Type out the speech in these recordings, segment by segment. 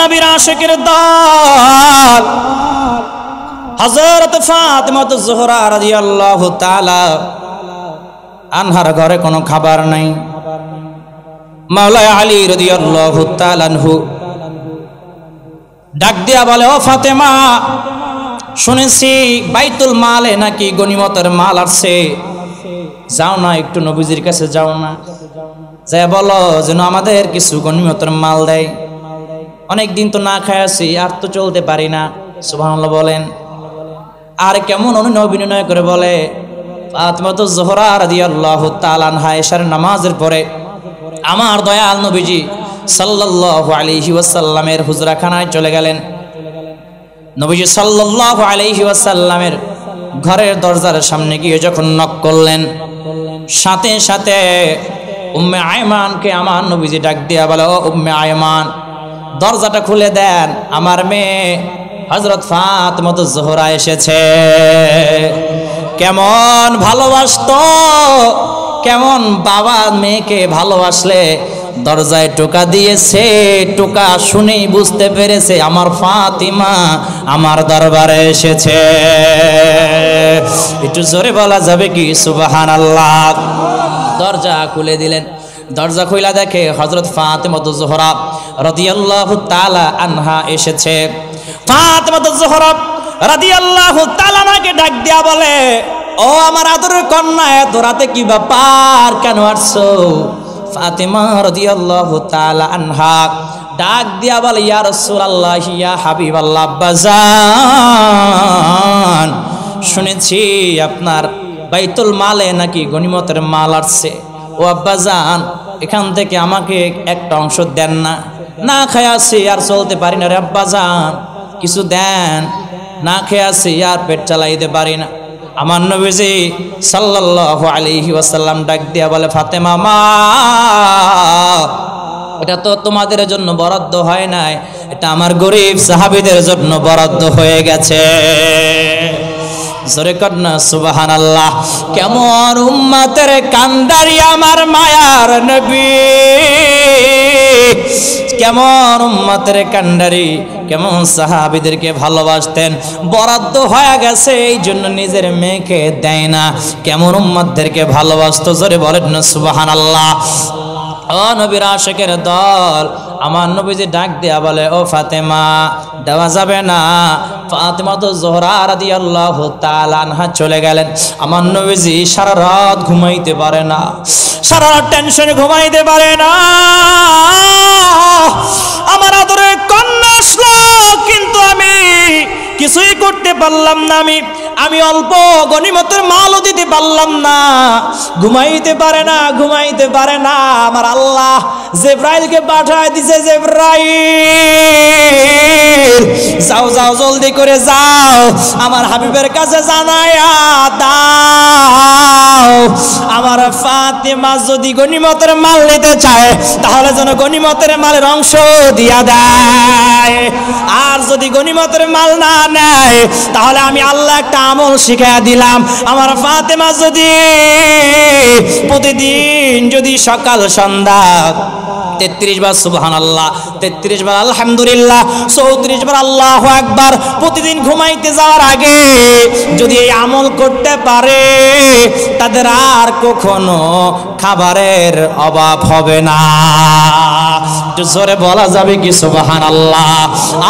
নবীর আশিকের দল হযরত ফাতিমা যোহরা রাদিয়াল্লাহু তাআলা আনহার ঘরে কোনো খাবার নাই। মাওলা আলী রাদিয়াল্লাহু তাআলা আনহু ডাক দিয়া বলে, ও ফাতেমা, শুনেছি বাইতুল মালে নাকি গনিমতের মাল আসছে, যাও না একটু নবীজির কাছে যাও না, যাই বলো যেন আমাদের কিছু গনিমতের মাল দেয়। অনেক দিন তো না খায় আছি, আর তো চলতে পারি না। সুবহানাল্লাহ বলেন। আর কেমন অভিনয় করে বলে, ফাতিমা যোহরা রাদিয়াল্লাহু তাআলা আনহা এশার নামাজের পরে আমার দয়াল নবীজি সাল্লাল্লাহু আলাইহি ওয়াসাল্লামের হুজরাখানায় চলে গেলেন। নবীজি সাল্লাল্লাহু আলাইহি ওয়াসাল্লামের ঘরের দরজার সামনে গিয়ে যখন নক করলেন, সাথে সাথে উম্মে আয়মানকে আমার নবীজি ডাক দিয়া বলে, ও উম্মে আয়মান, দরজাটা খুলে দেন, আমার মেয়ে হযরত ফাতিমা যোহরা এসেছে। কেমন ভালোবাসতো, কেমন বাবা মেয়েকে ভালোবাসলে দরজায় টোকা দিয়েছে, টোকা শুনেই বুঝতে পেরেছে আমার ফাতিমা আমার দরবারে এসেছে। একটু জোরে বলা যাবে কি সুবহানাল্লাহ? দরজা খুলে দিলেন। দরজা খুলে দেখে হযরত ফাতিমা যোহরা রাদিয়াল্লাহু তাআলা আনহা এসেছে। ফাতিমা যোহরা রাদিয়াল্লাহু তাআলা আনহাকে ডাক দিয়া বলে, ও আমার আদরের কন্যা, এত রাতে কি ব্যাপার, কেন আসছো? ফাতিমা রাদিয়াল্লাহু তাআলা আনহা ডাক দিয়া বলে, ইয়া রাসূলুল্লাহ, ইয়া হাবিবাল্লাহ, আব্বাজান, শুনেছি আপনার বাইতুল মালে নাকি গনিমতের মাল আসছে। ও আব্বাজান, এখান থেকে আমাকে একটা অংশ দেন না, না খেয়ে আসি আর চলতে পারি না রে আব্বাজান, কিছু দেন, না খেয়ে আসি আর পেট চালাইতে পারি না। আমার নবীজি সাল্লাল্লাহু আলাইহি ওয়াসাল্লাম ডাক দিয়া বলে, ফাতেমা মা, এটা তো তোমাদের জন্য বরাদ্দ হয় নাই, এটা আমার গরিব সাহাবীদের জন্য বরাদ্দ হয়ে গেছে। জোরে কন্যা সুবহানাল্লাহ। কেমন উম্মতের কান্দারি আমার মায়ার নবী, কেমন উম্মতের কান্ডারি, কেমন সাহাবীদেরকে ভালোবাসতেন। বরাদ্দ হয়ে গেছে এই জন্য নিজের মেয়েকে দেয় না। কেমন উম্মতদেরকে ভালোবাসতো, জোরে বলেন না সুবহানাল্লাহ। ও নবীর আশিকের দল, আমার নবীজি ডাক দিয়া বলে, ও ফাতেমা, দেওয়া যাবে না। ফাতিমা যোহরা রাদিয়াল্লাহু তাআলা আনহা চলে গেলেন। আমার নবীজি সারা রাত ঘুমাইতে পারে না, সারা রাত টেনশনে ঘুমাইতে পারে না। আমার আদরের কন্যা আসলো, কিন্তু আমি কিছুই করতে পারলাম না, আমি অল্প গনিমতের মালও দিতে পারলাম না। ঘুমাইতে পারে না, ঘুমাইতে পারে না। আমার আল্লাহ জিবরাইলকে পাঠায় দিছে, জিবরাইল যাও যাও, জলদি করে যাও, আমার হাবিবের কাছে জানায়া দাও, আমার ফাতিমা যদি গনিমতের মাল নিতে চায় তাহলে যেন গনিমতের মালের অংশ দিয়া দেয়, আর যদি গনিমতের মাল না নেয় তাহলে আমি আল্লাহ একটা আমল শিখাইয়া দিলাম। আমার ফাতেমা যদি প্রতিদিন যদি সকাল সন্ধ্যা 33 বার সুবহানাল্লাহ, 33 বার আলহামদুলিল্লাহ, 34 বার আল্লাহু আকবার প্রতিদিন ঘুমাইতে যাওয়ার আগে যদি এই আমল করতে পারে, তাদের আর কখনো খাবারের অভাব হবে না। একটু জোরে বলা যাবে কি সুবহানাল্লাহ?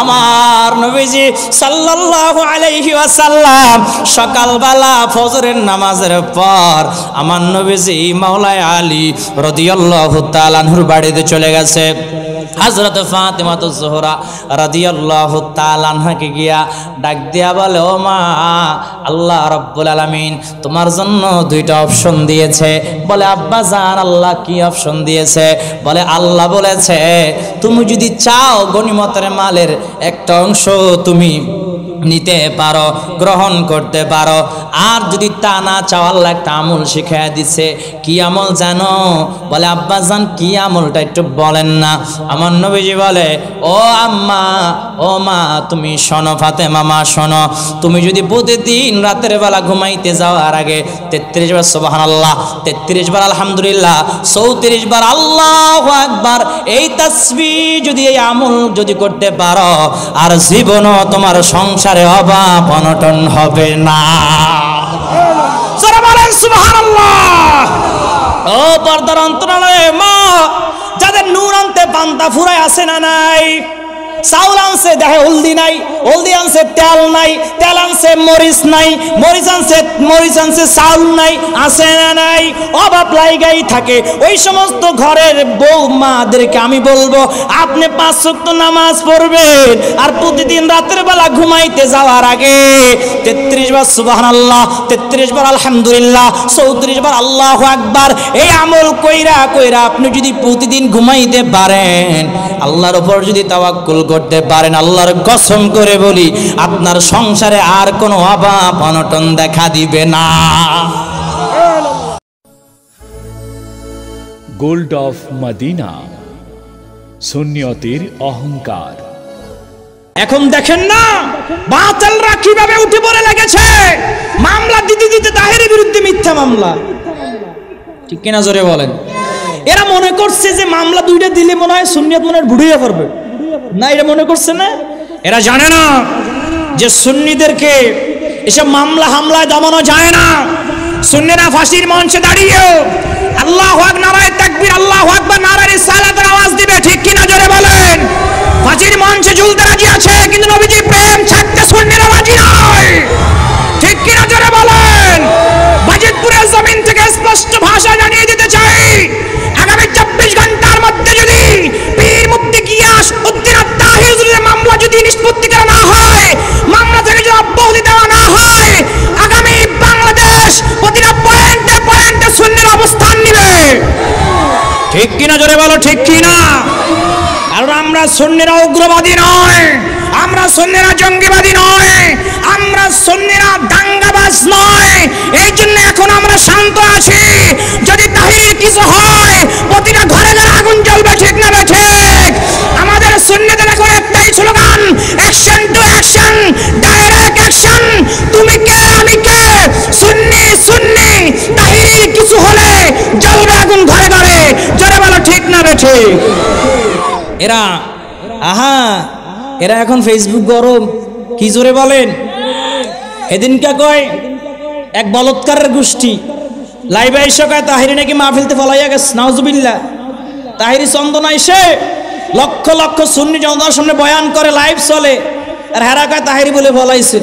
আমার নবীজি সাল্লাল্লাহু আলাইহি ওয়াসাল্লাম সকালবেলা ফজরের নামাজের পর আমার নবীজি মাওলানা আলী রাদিয়াল্লাহু তাআলা আনহুর বাড়িতে চলে গেছে। হযরত ফাতিমা যোহরা রাদিয়াল্লাহু তাআলা আনহাকে গিয়া ডাক দিয়া বলে, ও মা, আল্লাহ রাব্বুল আলামিন তোমার জন্য দুইটা অপশন দিয়েছে। বলে, আব্বা জান, আল্লাহ কি অপশন দিয়েছে? বলে, আল্লাহ বলেছে তুমি যদি চাও গনিমতের মালের একটা অংশ তুমি নিতে পারো, গ্রহণ করতে পারো, আর যদি তা না চাও আল্লাহ একটা আমল শিখাইয়া দিছে। কি আমল জানো? বলে আব্বাজান কি আমলটা একটু বলেন না। আমার নবীজি বলে ও আম্মা, ও মা, তুমি শোনো ফাতেমা মা শোনো, তুমি যদি প্রতিদিন রাতের বেলা ঘুমাইতে যাওয়ার আগে 33 বার সুবহানাল্লাহ, 33 বার আলহামদুলিল্লাহ, 34 বার আল্লাহু আকবার এই তাসবিহ যদি এই আমল যদি করতে পারো, আর জীবনও তোমার সংসারে অভাব অনটন হবে না। সুবহানাল্লাহ। ও পর্দার অন্তরালে মা, যাদের নূর আনতে পান্তা ফুরায় আছে না নাই? চাউল আনছে দেখে হলদি নাই, হলদি আনছে তেল নাই, তেল আনছে মরিচ নাই, মরিচ আনছে চাউল নাই, আছে না নাই? অভাব লাইগাই থাকে। ওই সমস্ত ঘরের বউ মাদেরকে আমি বলবো আপনি 5 ওয়াক্ত নামাজ পড়বেন, আর প্রতিদিন রাতের বেলা ঘুমাইতে যাওয়ার আগে 33 বার সুবহানাল্লাহ, 33 বার আলহামদুলিল্লাহ, 34 বার আল্লাহু আকবার এই আমল কইরা কইরা আপনি যদি প্রতিদিন ঘুমাইতে পারেন, আল্লাহর উপর যদি তাওয়াক্কুল করতে পারেন, আল্লাহর কসম করে বলি আপনার সংসারে আর কোনো অভাব অনটন দেখা দিবে না। গোল্ড অফ মদিনা, সুন্নিয়তের অহংকার। এখন দেখেন না বাতিলরা কিভাবে উঠে পড়ে লেগেছে। মামলা দিতে দিতে তাহেরের বিরুদ্ধে মিথ্যা মামলা, ঠিক কিনা জোরে বলেন? এরা মনে করছে যে মামলা দুইটা দিলে মনে হয় সুন্নিয়ত মনে হয় বুড়িয়ে পড়বে না, এটা মনে করছে না। এরা জানে না যে সুন্নিদেরকে এসব মামলা হামলায় দমানো যায় না। সুন্নিরা ফাঁসির মঞ্চে দাঁড়িয়েও আল্লাহু আকবার, নারায়ে তাকবীর, আল্লাহু আকবার, নারায়ে রিসালাতের আওয়াজ দিবে, ঠিক কিনা জোরে বলেন? ফাঁসির মঞ্চে ঝুলতে রাজি আছে, কিন্তু নবীজির প্রেম ছাড়তে সুন্নিরা রাজি নয়, ঠিক কিনা জোরে বলেন? বাজিতপুরের জমিন থেকে স্পষ্ট ভাষা জানিয়ে দিতে চাই, আগামী 24 ঘন্টার মধ্যে যদি পীর মুফতি গিয়াস উদ্দিন তাহিরের মামলা যদি নিষ্পত্তি করা না হয়, মামলা থেকে যদি অব্যাহতি দেওয়া না হয়, আগামী বাংলাদেশ প্রতিটা পয়েন্টে পয়েন্টে সুন্নির অবস্থান নিবে, ঠিক কিনা জোরে বলো, ঠিক কিনা? কারণ আমরা সুন্নিরা উগ্রবাদী নয়, আমরা সুন্নিরা জঙ্গিবাদী নয়, আমরা সুন্নিরা দাঙ্গাবাজ নয়। এই জন্য এখন আমরা শান্ত আছি। যদি তাহির কিছু হয় প্রতিটা ঘরে ঘরে আগুন জ্বলবে, ঠিক না ঠিক? আমাদের সুন্নিদের এখন একটাই slogan, action to action, direct action. তুমি কে আমি কে, সুন্নি সুন্নি, তাহির কিছু হলে জ্বলবে আগুন ঘরে ঘরে, জোরে বলো ঠিক না ঠিক? এরা এখন ফেসবুক গরম, কি জোরে বলেন? এদিনকে কয় এক বলৎকারের গোষ্ঠী লাইভে এসে কয় তাহিরি নাকি মাহফিলতে ফলাইয়া গেছে, নাউজুবিল্লাহ। তাহিরি চন্দনা এসে লক্ষ লক্ষ সুন্নি জনতার সামনে বয়ান করে, লাইভ চলে, আর হেরা কয় তাহিরি বলে ফলাইছে।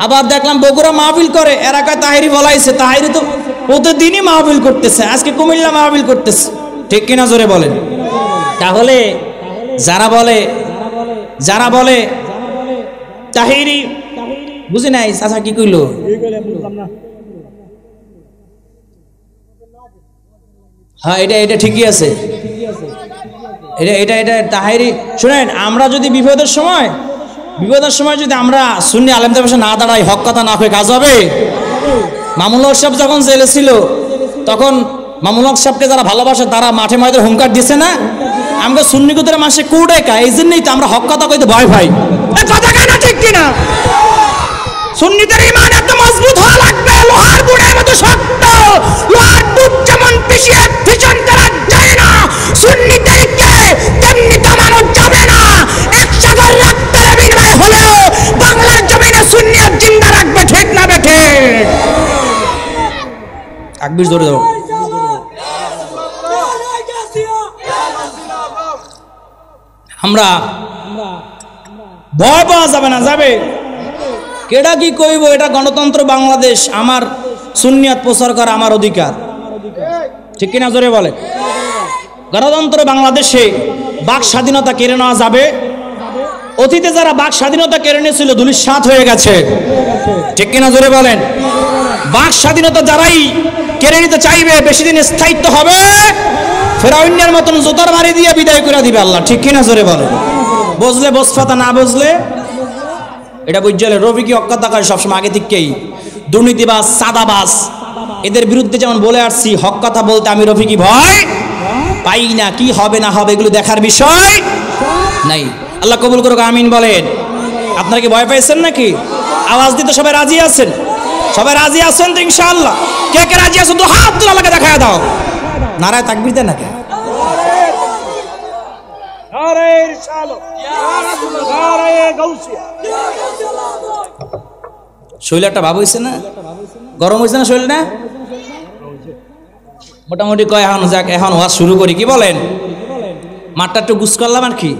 আবার দেখলাম বগুড়া মাহফিল করে, এরা কয় তাহিরি ফলাইছে। তাহিরি তো প্রতিদিনই মাহফিল করতেছে, আজকে কুমিল্লা মাহফিল করতেছে, ঠিক কিনা জোরে বলেন? তাহলে যারা বলে তাহিরি, বুঝি নাই চাচা কি কইলো? হ্যাঁ, এটা ঠিকই আছে, এটা তাহিরি। শুনেন, আমরা যদি বিপদের সময় যদি আমরা সুন্নি আলেমদের পাশে না দাঁড়াই, হক কথা না হয়ে কাজ হবে? মামুল হক সাহেব যখন জেলে ছিল, তখন মামুল হক সাহেবকে যারা ভালোবাসে তারা মাঠে মাঠে হুঙ্কার দিছে না, আমরা সুন্নিকুদের মাসে কোডেকা। এই জন্যই তো আমরা হক কথা কইতে ভয় পাই, কথা কেন, ঠিক কিনা? সুন্নিদের ঈমান এত মজবুত হওয়া লাগবে, লোহার বুড়ের মতো শক্ত। লোহার বুট যেমন পিছিয়ে পিছন করা যায় না, সুন্নিদেরকে তেমনি দমানো যাবে না। এক সাগর রক্তের বিনিময় হলেও বাংলার জমিনে সুন্নিয়ত জিন্দা রাখবে, ঠিক না বেঠে? আকবির জোরে দাও। আমরা ভয় পাওয়া যাবে না, যাবে কেডা কি কইব, এটা গণতন্ত্র বাংলাদেশ, আমার সুন্নিয়ত প্রচার করা আমার অধিকার, ঠিক কিনা জোরে বলে? গণতন্ত্র বাংলাদেশে বাক স্বাধীনতা কেড়ে নেওয়া যাবে? অতীতে যারা বাক স্বাধীনতা কেড়ে নিয়েছিল ধূলিসাৎ হয়ে গেছে, ঠিক কিনা জোরে বলেন? বাক স্বাধীনতা যারাই কেড়ে নিতে চাইবে বেশি দিন স্থায়িত্ব হবে, ফেরাউনের মতন জোতার মারি দিয়ে বিদায় করে দিবে আল্লাহ, ঠিক কিনা জোরে বলে? বুঝলে বসফাতা, না বুঝলে এটা বুঝলে। রফিকি অক্কাতা করে সবসময় আগে থেকেই দুর্নীতিবাজ, সাদাবাজ, এদের বিরুদ্ধে যেমন বলে আসছি, হক কথা বলতে আমি রফিকি ভয় পাই না। কি হবে না হবে এগুলো দেখার বিষয় নাই। আল্লাহ কবুল করুক, আমিন বলেন। আপনারা কি ভয় পাইছেন নাকি? আওয়াজ দিতে সবাই রাজি আছেন? সবাই রাজি আছেন তো ইনশাআল্লাহ? কে কে রাজি আছেন তো হাত তুলে আমাকে দেখায় দাও। নারায়ে তাকবীর দেন নাকি? শরীর একটা ভাব হয়েছে না? গরম হয়েছে না শরীর? না মোটামুটি কয় এখন যাক, এখন ওয়াজ শুরু করি, কি বলেন? মাঠটা একটু গুছ করলাম আর কি,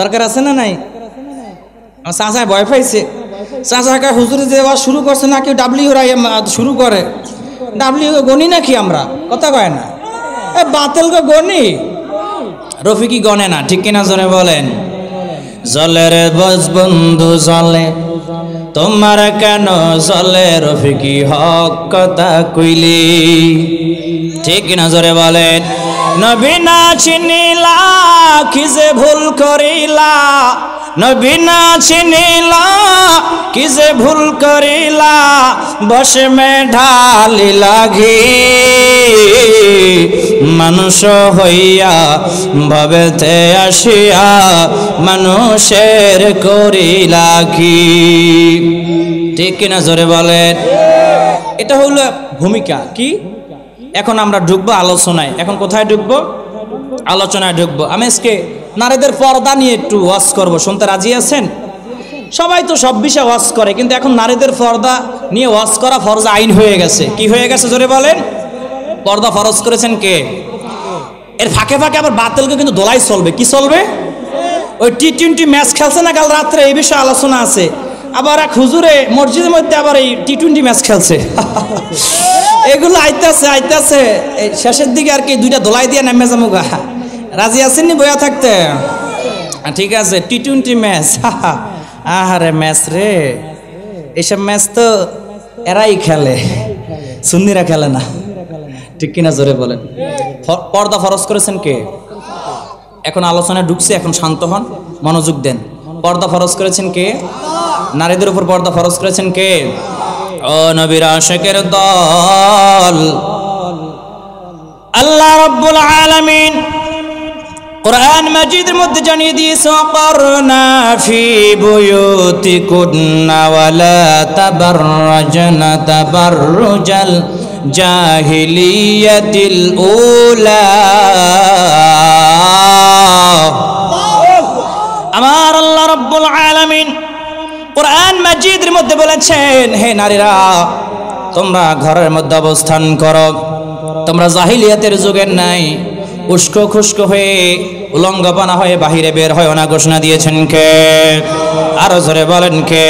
দরকার আছে না নাই? চাচা ভয় পাইছে, চাচা কাকা হুজুরে যে ওয়াজ শুরু করছে না, কেউ ডাব্লিউ শুরু করে। ডাব্লিউ গণি নাকি আমরা? কথা কয় না, এ বাতিল গণি, রফিকি গণে না, ঠিক কিনা জোরে বলেন? জলের বন্ধু জলে তোমার কেন জলে, রফিকি হক কথা কইলি, ঠিক কিনা জোরে বলেন? নবী না চিনিলা কি যে ভুল করিলা, নবী না চিনিলা কি যে ভুল করিলা, বসে মে ঢালি লাগি, মানুষ হইয়া ভবেতে আসিয়া মানুষের করিলা কি, ঠিক কিনা জোরে বলেন? এটা হলো ভূমিকা। কি এখন আমরা ঢুকবো আলোচনায়। এখন কোথায় ঢুকবো? আলোচনায় ঢুকবো। আমি আজকে নারীদের পর্দা নিয়ে একটু ওয়াজ করবো, শুনতে রাজি আছেন? সবাই তো সব বিষয়ে ওয়াজ করে, কিন্তু এখন নারীদের পর্দা নিয়ে ওয়াজ করা ফরজ আইন হয়ে গেছে। কি হয়ে গেছে জোরে বলেন? পর্দা ফরজ করেছেন কে? এর ফাঁকে ফাঁকে আবার বাতিলকে কিন্তু দোলাই চলবে। কি চলবে? ওই টি-20 ম্যাচ খেলছে না কাল রাত্রে, এই বিষয়ে আলোচনা আছে। আবার এক হুজুরে মসজিদের মধ্যে আবার এই টি-20 ম্যাচ খেলছে। এগুলো আইতাছে আইতাছে, এই শেষের দিকে আর কি দুইটা দোলাই দিয়ে নেমে যাবো গা। রাজি আছেননি বইয়া থাকতে? ঠিক আছে, টি-20 ম্যাচ, আহারে ম্যাচ রে, এইসব ম্যাচ তো এরাই খেলে, সুন্নিরা খেলে না, ঠিক কিনা জোরে বলেন? পর্দা ফরজ করেছেন কে? এখন আলোচনায় ঢুকছে, এখন শান্ত হন, মনোযোগ দেন। পর্দা ফরজ করেছেন কে? নারীদের উপর পর্দা ফরজ করেছেন কে? ও নবীর আশিকের দল, আল্লাহ রাব্বুল আলামিন কুরআন মাজিদের মধ্যে জানিয়ে দিয়েছে, করনা ফি বুয়ুতিকুন্না ওয়ালা তাবাররাজনা তাবাররুজাল জাহিলিয়াতিল উলা। আমার আল্লাহ রাব্বুল আলামিন কুরআন মাজিদের মধ্যে বলেছেন, হে নারীরা, তোমরা ঘরের মধ্যে অবস্থান করো, তোমরা জাহিলিয়াতের যুগের নাই উস্কো খুস্কো হয়ে উলঙ্গপনা হয়ে বাহিরে বের হয় না। ঘোষণা দিয়েছেন কে? আরো জোরে বলেন কে?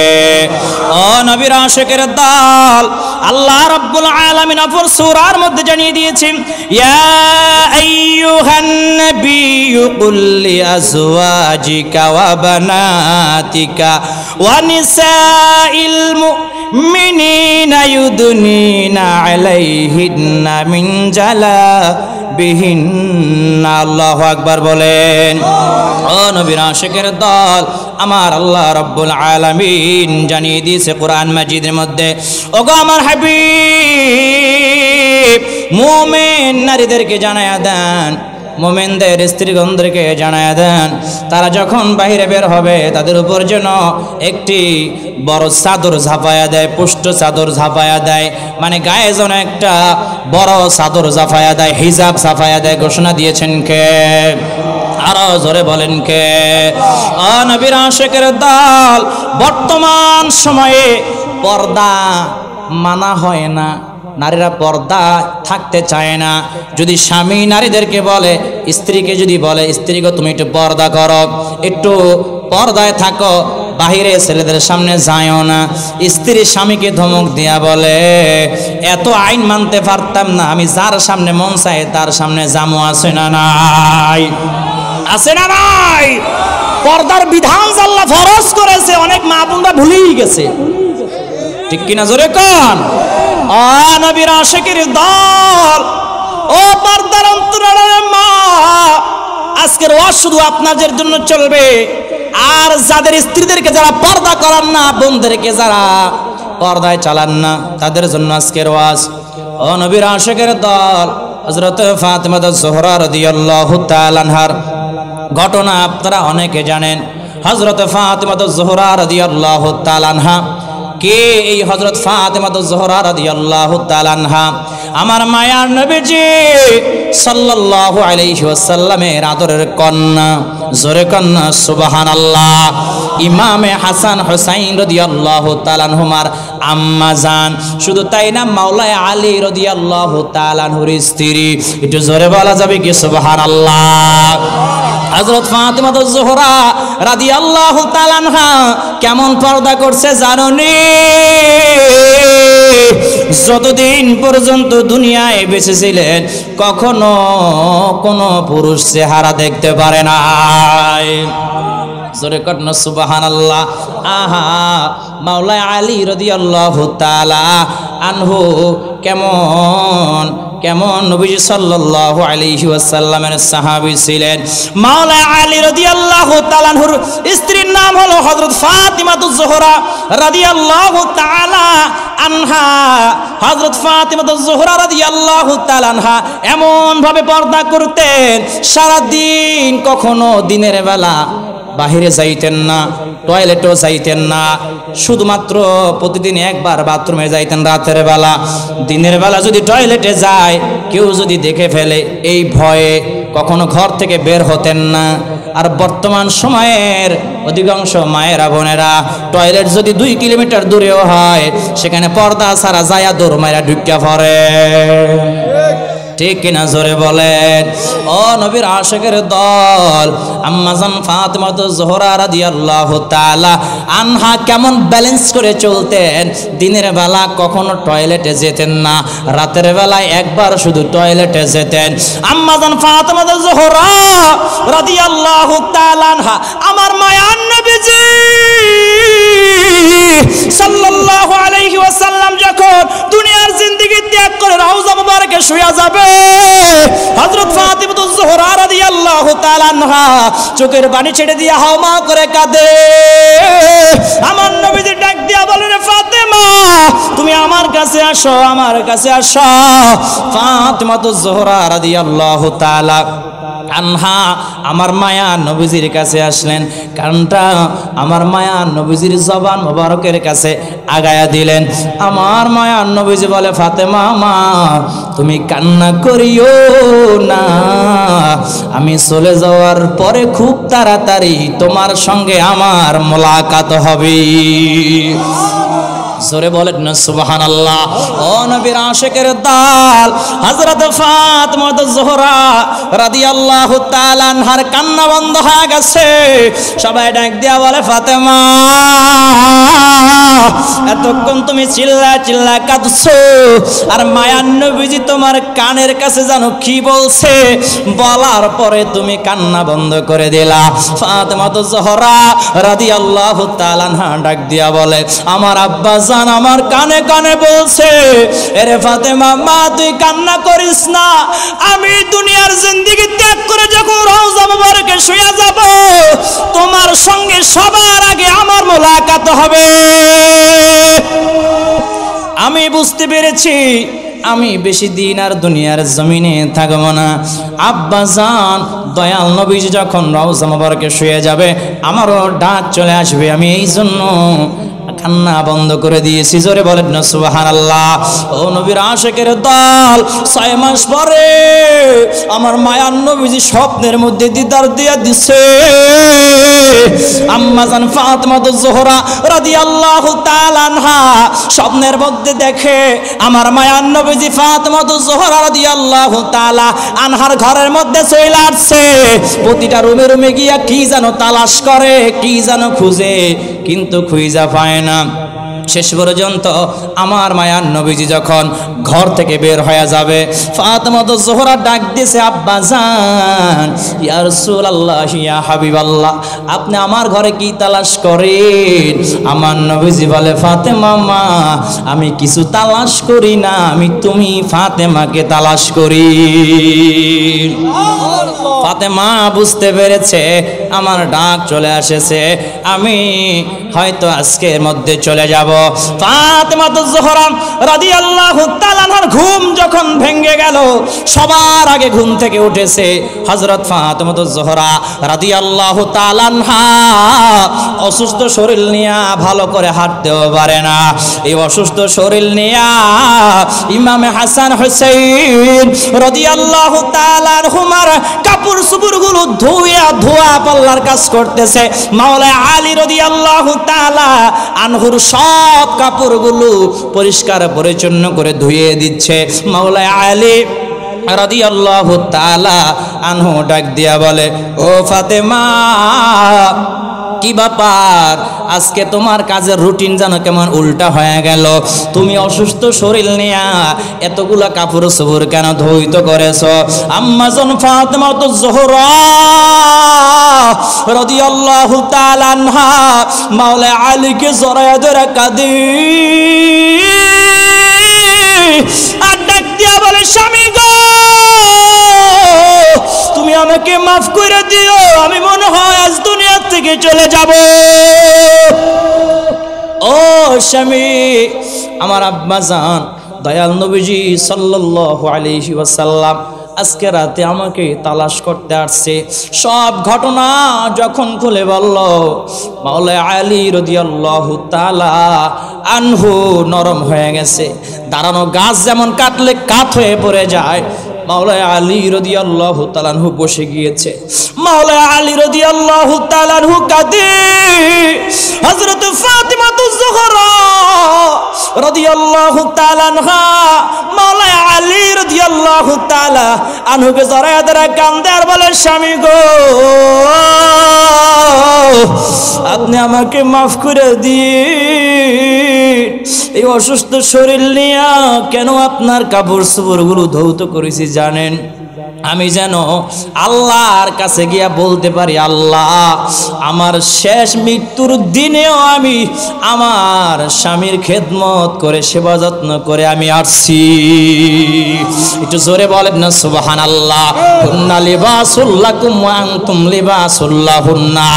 ও নবীর আশিকের দল, আল্লাহ রাব্বুল আলামিন অপর সূরার মধ্যে জানিয়ে দিয়েছেন, ইয়া আইয়ুহান নাবিয়্যু কুল লি আজওয়াজিকা ওয়া বানাতিকা ওয়া নিসাইল মুমিনিনা ইউদনিনা আলাইহিন্না মিন জালাবিহিন্না। আল্লাহু আকবার বলেন। ও নবীর আশিকের দল, আমার আল্লাহ রাব্বুল আলামিন জানিয়ে দিয়েছে কোরআন মাজিদের মধ্যে, ওগো আমার হাবিব, মুমিন নারীদেরকে জানায়া দেন, মুমিনদের স্ত্রীগণদেরকে জানায়া দেন, তারা যখন বাইরে বের হবে তাদের উপর যেন একটি বড় চাদর ঝাপায়া দেয়, পুষ্ট চাদর ঝাপায়া দেয়, মানে গায়ে যেন একটা বড় চাদর ঝাপায়া দেয়, হিজাব ঝাপায়া দেয়। ঘোষণা দিয়েছেন কে? আরো জোরে বলেন কে? ও নবীর আশিকের দল, বর্তমান সময়ে পর্দা মানা হয় না, নারীরা পর্দা থাকতে চায় না। যদি স্বামী নারীদেরকে বলে, স্ত্রীকে যদি বলে, স্ত্রীকে তুমি একটু পর্দা করো, একটু পর্দায় থাকো, বাহিরে ছেলেদের সামনে যায়ও না, স্ত্রী স্বামীকে ধমক দিয়া বলে, এত আইন মানতে পারতাম না, আমি যার সামনে মন চাই তার সামনে জামু। আছে না নাই? আছে না নাই? পর্দার বিধান আল্লাহ ফরজ করেছে, অনেক মা বোনরা ভুলেই গেছে, ঠিক কিনা জোরে কোন? ও নবীর আশিকের দল, ও পর্দার অন্তরালের মা, আজকের ওয়াজ শুধু আপনাদের জন্য চলবে। আর যাদের স্ত্রীদেরকে যারা পর্দা করান না, বোনদেরকে যারা পর্দায় চালান না, তাদের জন্য আজকের ওয়াজ। ও নবীর আশিকের দল, হযরত ফাতেমা জোহরা রাদিয়াল্লাহু তাআলা আনহার ঘটনা আপনারা অনেকে জানেন। হযরত ফাতেমা জোহরা রাদিয়াল্লাহু তাআলা আনহা কে? এই হযরত ফাতেমা জোহরা রাদিয়াল্লাহু তাআলা আনহা আমার মায়ার নবীজি সাল্লাল্লাহু আলাইহি ওয়াসাল্লামের আদরের কন্যা। জোরে কন্যা সুবহানাল্লাহ। ইমামে হাসান হুসাইন রাদিয়াল্লাহু তাআলা আনহুমার আম্মা জান। শুধু তাই না, মাওলানা আলী রাদিয়াল্লাহু তাআলা আনহুর স্ত্রী। একটু জোরে বলা যাবে কি সুবহানাল্লাহ? হযরত ফাতেমা জোহরা রাদিয়াল্লাহু তাআলা আনহা কেমন পর্দা করছে জানো নি? যতদিন পর্যন্ত দুনিয়ায় বেঁচে ছিলেন কখনো কোনো পুরুষ চেহারা দেখতে পারে নাই। জোরে কন্যা সুবহানাল্লাহ। আহা, মাওলানা আলী রাদিয়াল্লাহু তাআলা আনহু কেমন কেমন নবীজি সাল্লাল্লাহু আলাইহি ওয়াসাল্লামের সাহাবী ছিলেন। মাওলানা আলী রাদিয়াল্লাহু তাআলা আনহুর স্ত্রীর নাম হলো হযরত ফাতিমা জোহরা রাদিয়াল্লাহু তাআলা আনহা। হযরত ফাতিমা জোহরা রাদিয়াল্লাহু তাআলা আনহা এমন ভাবে পর্দা করতেন, সারা দিন কখনো দিনের বেলা বাহিরে যাইতেন না, টয়লেটও যাইতেন না, শুধুমাত্র প্রতিদিন একবার বাথরুমে যাইতেন রাতের বেলা। দিনের বেলা যদি টয়লেটে যায়, কেউ যদি দেখে ফেলে এই ভয়ে কখনো ঘর থেকে বের হতেন না। আর বর্তমান সময়ের অধিকাংশ মায়েরা বোনেরা টয়লেট যদি 2 কিলোমিটার দূরেও হয়, সেখানে পর্দা ছাড়া যায়া দৌড় মাইরা ঢুকিয়া পড়ে। ঠিক কিনা জোরে বলেন? ও নবীর আশিকের দল, আম্মা জান ফাতেমা জোহরা রাদিয়াল্লাহু তাআলা আনহা কেমন ব্যালেন্স করে চলতেন। দিনের বেলা কখনো টয়লেটে যেতেন না, রাতের বেলায় একবার শুধু টয়লেটে যেতেন। আম্মা জান ফাতেমা জোহরা রাদিয়াল্লাহু তাআলা আনহা আমার মায়ার নবীজি সাল্লাল্লাহু আলাইহি ওয়াসাল্লাম যখন দুনিয়ার জিন্দেগি ত্যাগ করে রওজা মুবারকে শুয়ে যাবে, হযরত ফাতিমা জোহরা রাদিয়াল্লাহু তাআলা আনহা চোখের পানি ছেড়ে দিয়ে হাওমা করে কাঁদে। আমার নবীজি ডাক দিয়া বলেন, ফাতেমা তুমি আমার কাছে আসো, আমার কাছে আসো। ফাতিমা জোহরা রাদিয়াল্লাহু তাআলা আনহা আমার মায়া নবীজির কাছে আসলেন। কারণটা আমার মায়া নবীজির জবান মোবারকের কাছে আগায়া দিলেন। আমার মায়া নবীজি বলে, ফাতেমা মা তুমি কান্না করিও না, আমি চলে যাওয়ার পরে খুব তাড়াতাড়ি তোমার সঙ্গে আমার মোলাকাত হবে। জোরে বলেন না সুবহানাল্লাহ। ও নবীর আশিকের দল, হযরত ফাতেমা জোহরা রাদিয়াল্লাহু তাআলা আনহার কান্না বন্ধ হয়ে গেছে। সবাই ডাক দিয়া বলে, ফাতেমা এতক্ষণ তুমি চিল্লা চিল্লা কাঁদছো, আর মায়ার নবীজি তোমার কানের কাছে জানো কি বলছে, বলার পরে তুমি কান্না বন্ধ করে দিলা। ফাতেমা জোহরা রাদিয়াল্লাহু তাআলা আনহা ডাক দিয়া বলে, আমার আব্বা জান আমার কানে কানে বলছে, এরে ফাতেমা মা তুই কান্না করিস না, আমি দুনিয়ার জিন্দেগি ত্যাগ করে যখন রওজা মুবারকে শুয়ে যাব, তোমার সঙ্গে সবার আগে আমার মোলাকাত হবে। আমি বুঝতে পেরেছি আমি বেশি দিন আর দুনিয়ার জমিনে থাকবো না। আব্বা জান দয়াল নবীজি যখন রওজা মুবারকে শুয়ে যাবে, আমারও ডাক চলে আসবে। আমি এই জন্য কান্না বন্ধ করে দিয়েছি। জোরে বলেন না সুবহানাল্লাহ। ও নবীর আশিকের দল, 6 মাস পরে আমার মায়ার নবীজি স্বপ্নের মধ্যে দিদার দিয়ে দিছে। আম্মা জান ফাতেমা জোহরা রাদিয়াল্লাহু তাআলা আনহা স্বপ্নের মধ্যে দেখে আমার মায়ার নবীজি ফাতেমা জোহরা রাদিয়াল্লাহু তাআলা আনহার ঘরের মধ্যে চলে আসছে। প্রতিটা রুমে রুমে গিয়া কি যেন তালাশ করে, কি যেন খুঁজে, কিন্তু খুঁজা পায় না। শেষ পর্যন্ত আমার মায়ার নবীজি যখন ঘর থেকে বের হয়ে যাবে, ফাতেমা জোহরা ডাক দিয়েছে, আব্বা জান ইয়া রাসূলুল্লাহ ইয়া হাবিবাল্লাহ আপনি আমার ঘরে কি তালাশ করেন? আমার নবীজি বলে, ফাতেমা মা আমি কিছু তালাশ করি না, আমি তুমি ফাতেমাকে তালাশ করি। ফাতেমা বুঝতে পেরেছে আমার ডাক চলে এসেছে, আমি হয়তো আজকের মধ্যে চলে যাব। ফাতেমাতুজ জোহরা রাদিয়াল্লাহু তাআলা আনহার ঘুম যখন ভেঙে গেল, সবার আগে ঘুম থেকে উঠেছে হযরত ফাতেমাতুজ জোহরা রাদিয়াল্লাহু তাআলা আনহা। অসুস্থ শরীর নিয়ে ভালো করে হাঁটতেও পারে না। এই অসুস্থ শরীর নিয়ে ইমামে হাসান হুসাইন রাদিয়াল্লাহু তাআলা আনহুমার কাপড় চোপড়গুলো ধোয়া পাল্লার কাজ করতেছে। মাওলানা আলী রাদিয়াল্লাহু তাআলা আনহুর সব কাপড়গুলো পরিষ্কার পরিচ্ছন্ন করে ধুয়ে দিচ্ছে। মাওলানা আলী রাদিয়াল্লাহু তাআলা আনহু ডাক দিয়া বলে, ও ফাতেমা, কি ব্যাপার? আজকে তোমার কাজের রুটিন যেন কেমন উল্টা হয়ে গেল। তুমি অসুস্থ শরীর নিয়ে এতগুলা কাপড় চোপড় কেন ধৌত করেছো? আম্মাজান ফাতেমাতুজ জোহরা রাদিয়াল্লাহু তাআলা আনহা মাওলানা আলীকে জড়ায়া ধরে কাঁদে আর ডাক দিয়া বলে, স্বামী গো, তুমি আমাকে মাফ করে দিও, আমি মনে হয় আজ দুনিয়া থেকে চলে যাব। ও স্বামী, আমার আব্বাজান দয়াল নবীজি সাল্লাল্লাহু আলাইহি ওয়াসাল্লাম আজকে রাতে আমাকে তালাশ করতে আসছে। সব ঘটনা যখন খুলে বলল, মাওলানা আলী রাদিয়াল্লাহু তাআলা আনহু নরম হয়ে গেছে। দাঁড়ানো গাছ যেমন কাটলে কাঠ হয়ে পড়ে যায়, মাওলানা আলী রাদিয়াল্লাহু তাআলা আনহু বসে গিয়েছে। মাওলানা আলী রাদিয়াল্লাহু তাআলা আনহু কাঁদে। হযরত ফাতেমাতুজ জোহরা রাদিয়াল্লাহু তাআলা আনহা মাওলানা আলী রাদিয়াল্লাহু তাআলা আনহুকে জড়ায়া ধরে কাঁদে আর বলে, স্বামী গো, আপনি আমাকে মাফ করে দিন। এই অসুস্থ শরীর নিয়ে কেন আপনার কাপড় চোপড়গুলো ধৌত করেছি জানেন? আমি যেন আল্লাহর কাছে গিয়া বলতে পারি, আল্লাহ, আমার শেষ মৃত্যুর দিনেও আমি আমার স্বামীর খেদমত করে সেবা যত্ন করে আমি আসছি। একটু জোরে বলেন না সুবহানাল্লাহ। হুন্না লিবাসুল লাকুম ওয়া আনতুম লিবাসুল লাহুন্না।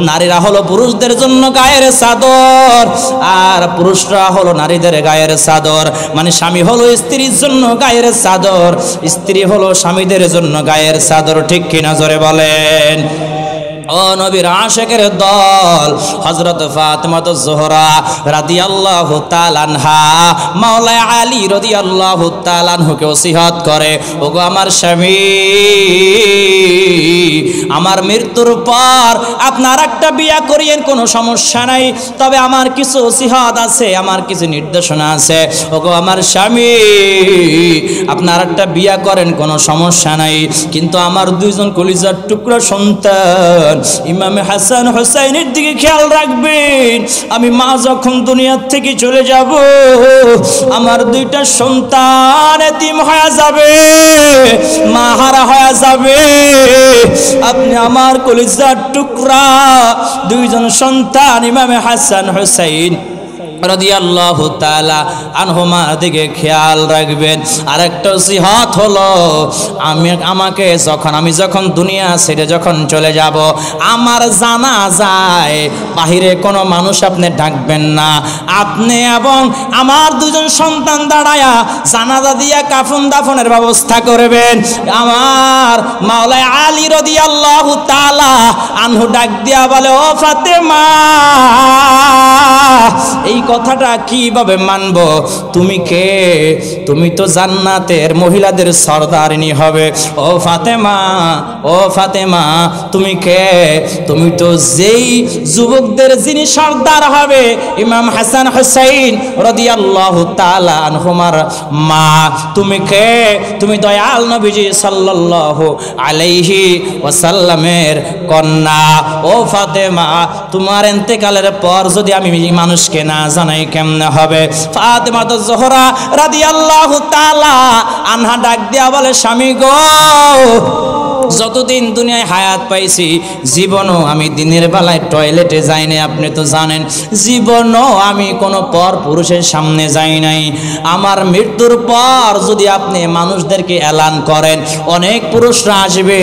নারীরা হলো পুরুষদের জন্য গায়ের চাদর, আর পুরুষরা হলো নারীদের গায়ের চাদর। মানে স্বামী হলো স্ত্রীর জন্য গায়ের চাদর, স্ত্রী হলো স্বামীদের জন্য গায়ের চাদর। ঠিক কিনা জোরে বলেন। ও নবীর আশিকের দল, হযরত ফাতেমাতুজ জোহরা রাদিয়াল্লাহু তাআলা আনহা মাওলানা আলী রাদিয়াল্লাহু তাআলা আনহুকে ওসিয়ত করে, ওগো আমার স্বামী, আমার মৃত্যুর পর আপনার একটা বিয়া করিয়েন, কোনো সমস্যা নাই, তবে আমার কিছু ওসিয়ত আছে, আমার কিছু নির্দেশনা আছে। ওগো আমার স্বামী, আপনার একটা বিয়া করেন, কোনো সমস্যা নাই, কিন্তু আমার দুইজন কলিজার টুকরা সন্তান ইমামে হাসান হুসাইনের দিকে খেয়াল রাখবেন। আমি মা যখন দুনিয়ার থেকে চলে যাব, আমার দুইটা সন্তান এতিম হয়ে যাবে, মা হারা হয়ে যাবে। আপনি আমার কলিজার টুকরা দুইজন সন্তান ইমামে হাসান হুসাইন রাদিয়াল্লাহু তাআলা আনহুমার দিকে খেয়াল রাখবেন। আরেকটা ওসিয়ত হলো, আমি যখন দুনিয়া ছেড়ে যখন চলে যাব, আমার জানাজায় বাহিরে কোনো মানুষ আপনি ডাকবেন না। আপনি এবং আমার দুজন সন্তান দাঁড়ায়া জানাজা দিয়া কাফন দাফনের ব্যবস্থা করবেন। আমার মাওলানা আলী রাদিয়াল্লাহু তাআলা আনহু ডাক দিয়া বলে, ও ফাতেমা, এই কথাটা কিভাবে মানব? তুমি কে? তুমি তো জান্নাতের মহিলাদের সরদারিনী হবে। ও ফাতেমা, ও ফাতেমা, তুমি কে? তুমি তো যেই যুবকদের যিনি সরদার হবে, ইমাম হাসান হুসাইন রাদিয়াল্লাহু তাআলা আনহুমার মা। তুমি কে? তুমি দয়াল নবীজি সাল্লাল্লাহু আলাইহি ওয়াসাল্লামের কন্যা। ও ফাতেমা, তোমার ইন্তেকালের পর যদি আমি মানুষকে না জানাই কেমনে হবে? ফাতেমাতুজ জোহরা রাদিয়াল্লাহু তাআলা আনহা ডাক দিয়া বলে, স্বামী গো, যতদিন দুনিয়ায় হায়াত পাইছি জীবনও আমি দিনের বেলায় টয়লেটে যাই নাই। আপনি তো জানেন জীবনও আমি কোনো পর পুরুষের সামনে যাই নাই। আমার মৃত্যুর পর যদি আপনি মানুষদেরকে এলান করেন অনেক পুরুষরা আসবে,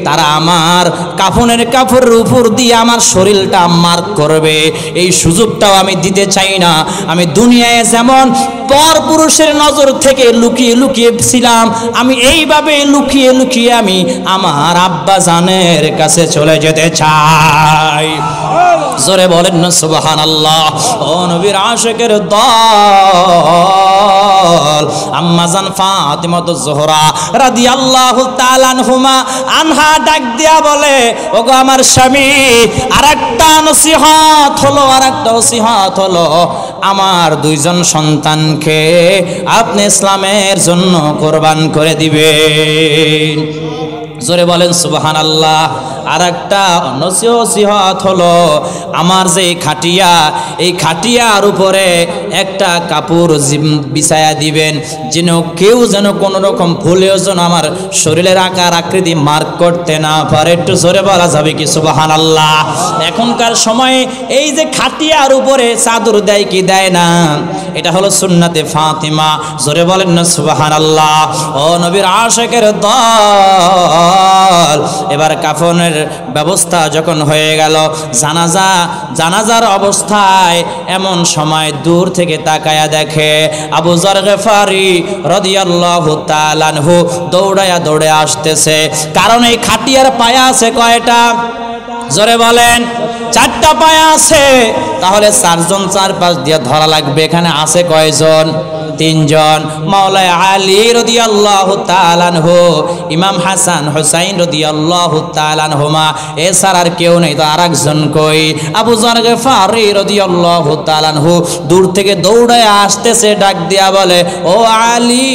তারা আমার কাফনের কাপড়ের উপর দিয়ে আমার শরীরটা মার্ক করবে। এই সুযোগটাও আমি দিতে চাই না। আমি দুনিয়ায় যেমন পর পুরুষের নজর থেকে লুকিয়ে লুকিয়ে ছিলাম, আমি এইভাবে লুকিয়ে লুকিয়ে আমি আমার আব্বা জানের কাছে চলে যেতে চাই। জোরে বলেন না সুবহানাল্লাহ। ও নবীর আশিকের দল, আম্মা জান ফাতিমাতুজ জোহরা রাদিয়াল্লাহু তাআলা আনহা ডাক দিয়া বলে, ওগো আমার স্বামী, আরেকটা নসিহত হলো, আমার দুইজন সন্তানকে আপনি ইসলামের জন্য কোরবান করে দিবেন। জোরে বলেন সুবহানাল্লাহ। আর একটা নসিহত হলো, আমার যে খাটিয়া, এই খাটিয়ার উপরে একটা কাপড় বিছায়া দিবেন, যেন কেউ যেন কোনো রকম ভুলেও যেন আমার শরীরের আকার আকৃতি মার্ক করতে না পারে। একটু জোরে বলা যাবে কি সুবহানাল্লাহ? এখনকার সময়ে এই যে খাটিয়ার উপরে চাদর দেয় কি দেয় না, এটা হলো সুন্নাতে ফাতিমা। জোরে বলেন না সুবহানাল্লাহ। ও নবীর আশিকের দল, এবার কাফনের ব্যবস্থা যখন হয়ে গেল, জানাজার অবস্থায় এমন সময় দূর থেকে তাকায়া দেখে আবু যর গফারি রাদিয়াল্লাহু তাআলা আনহু দৌড়ে আসতেছে। কারণ এই খাটিয়ার পায়া আছে কয়টা? জোরে বলেন। 4টা পায়া আছে। তাহলে 4 জন 4 পাশ দিয়ে ধরা লাগবে। এখানে আছে কয়জন? 3 জন। মাওলানা আলী রাদিয়াল্লাহু তাআলা আনহু, ইমাম হাসান হুসাইন রাদিয়াল্লাহু তাআলা আনহুমা, এছাড়া আর কেউ নেই। তো আরেকজন কই? আবু যর গফারি রাদিয়াল্লাহু তাআলা আনহু দূর থেকে দৌড়ে আসতেছে, ডাক দিয়া বলে, ও আলী,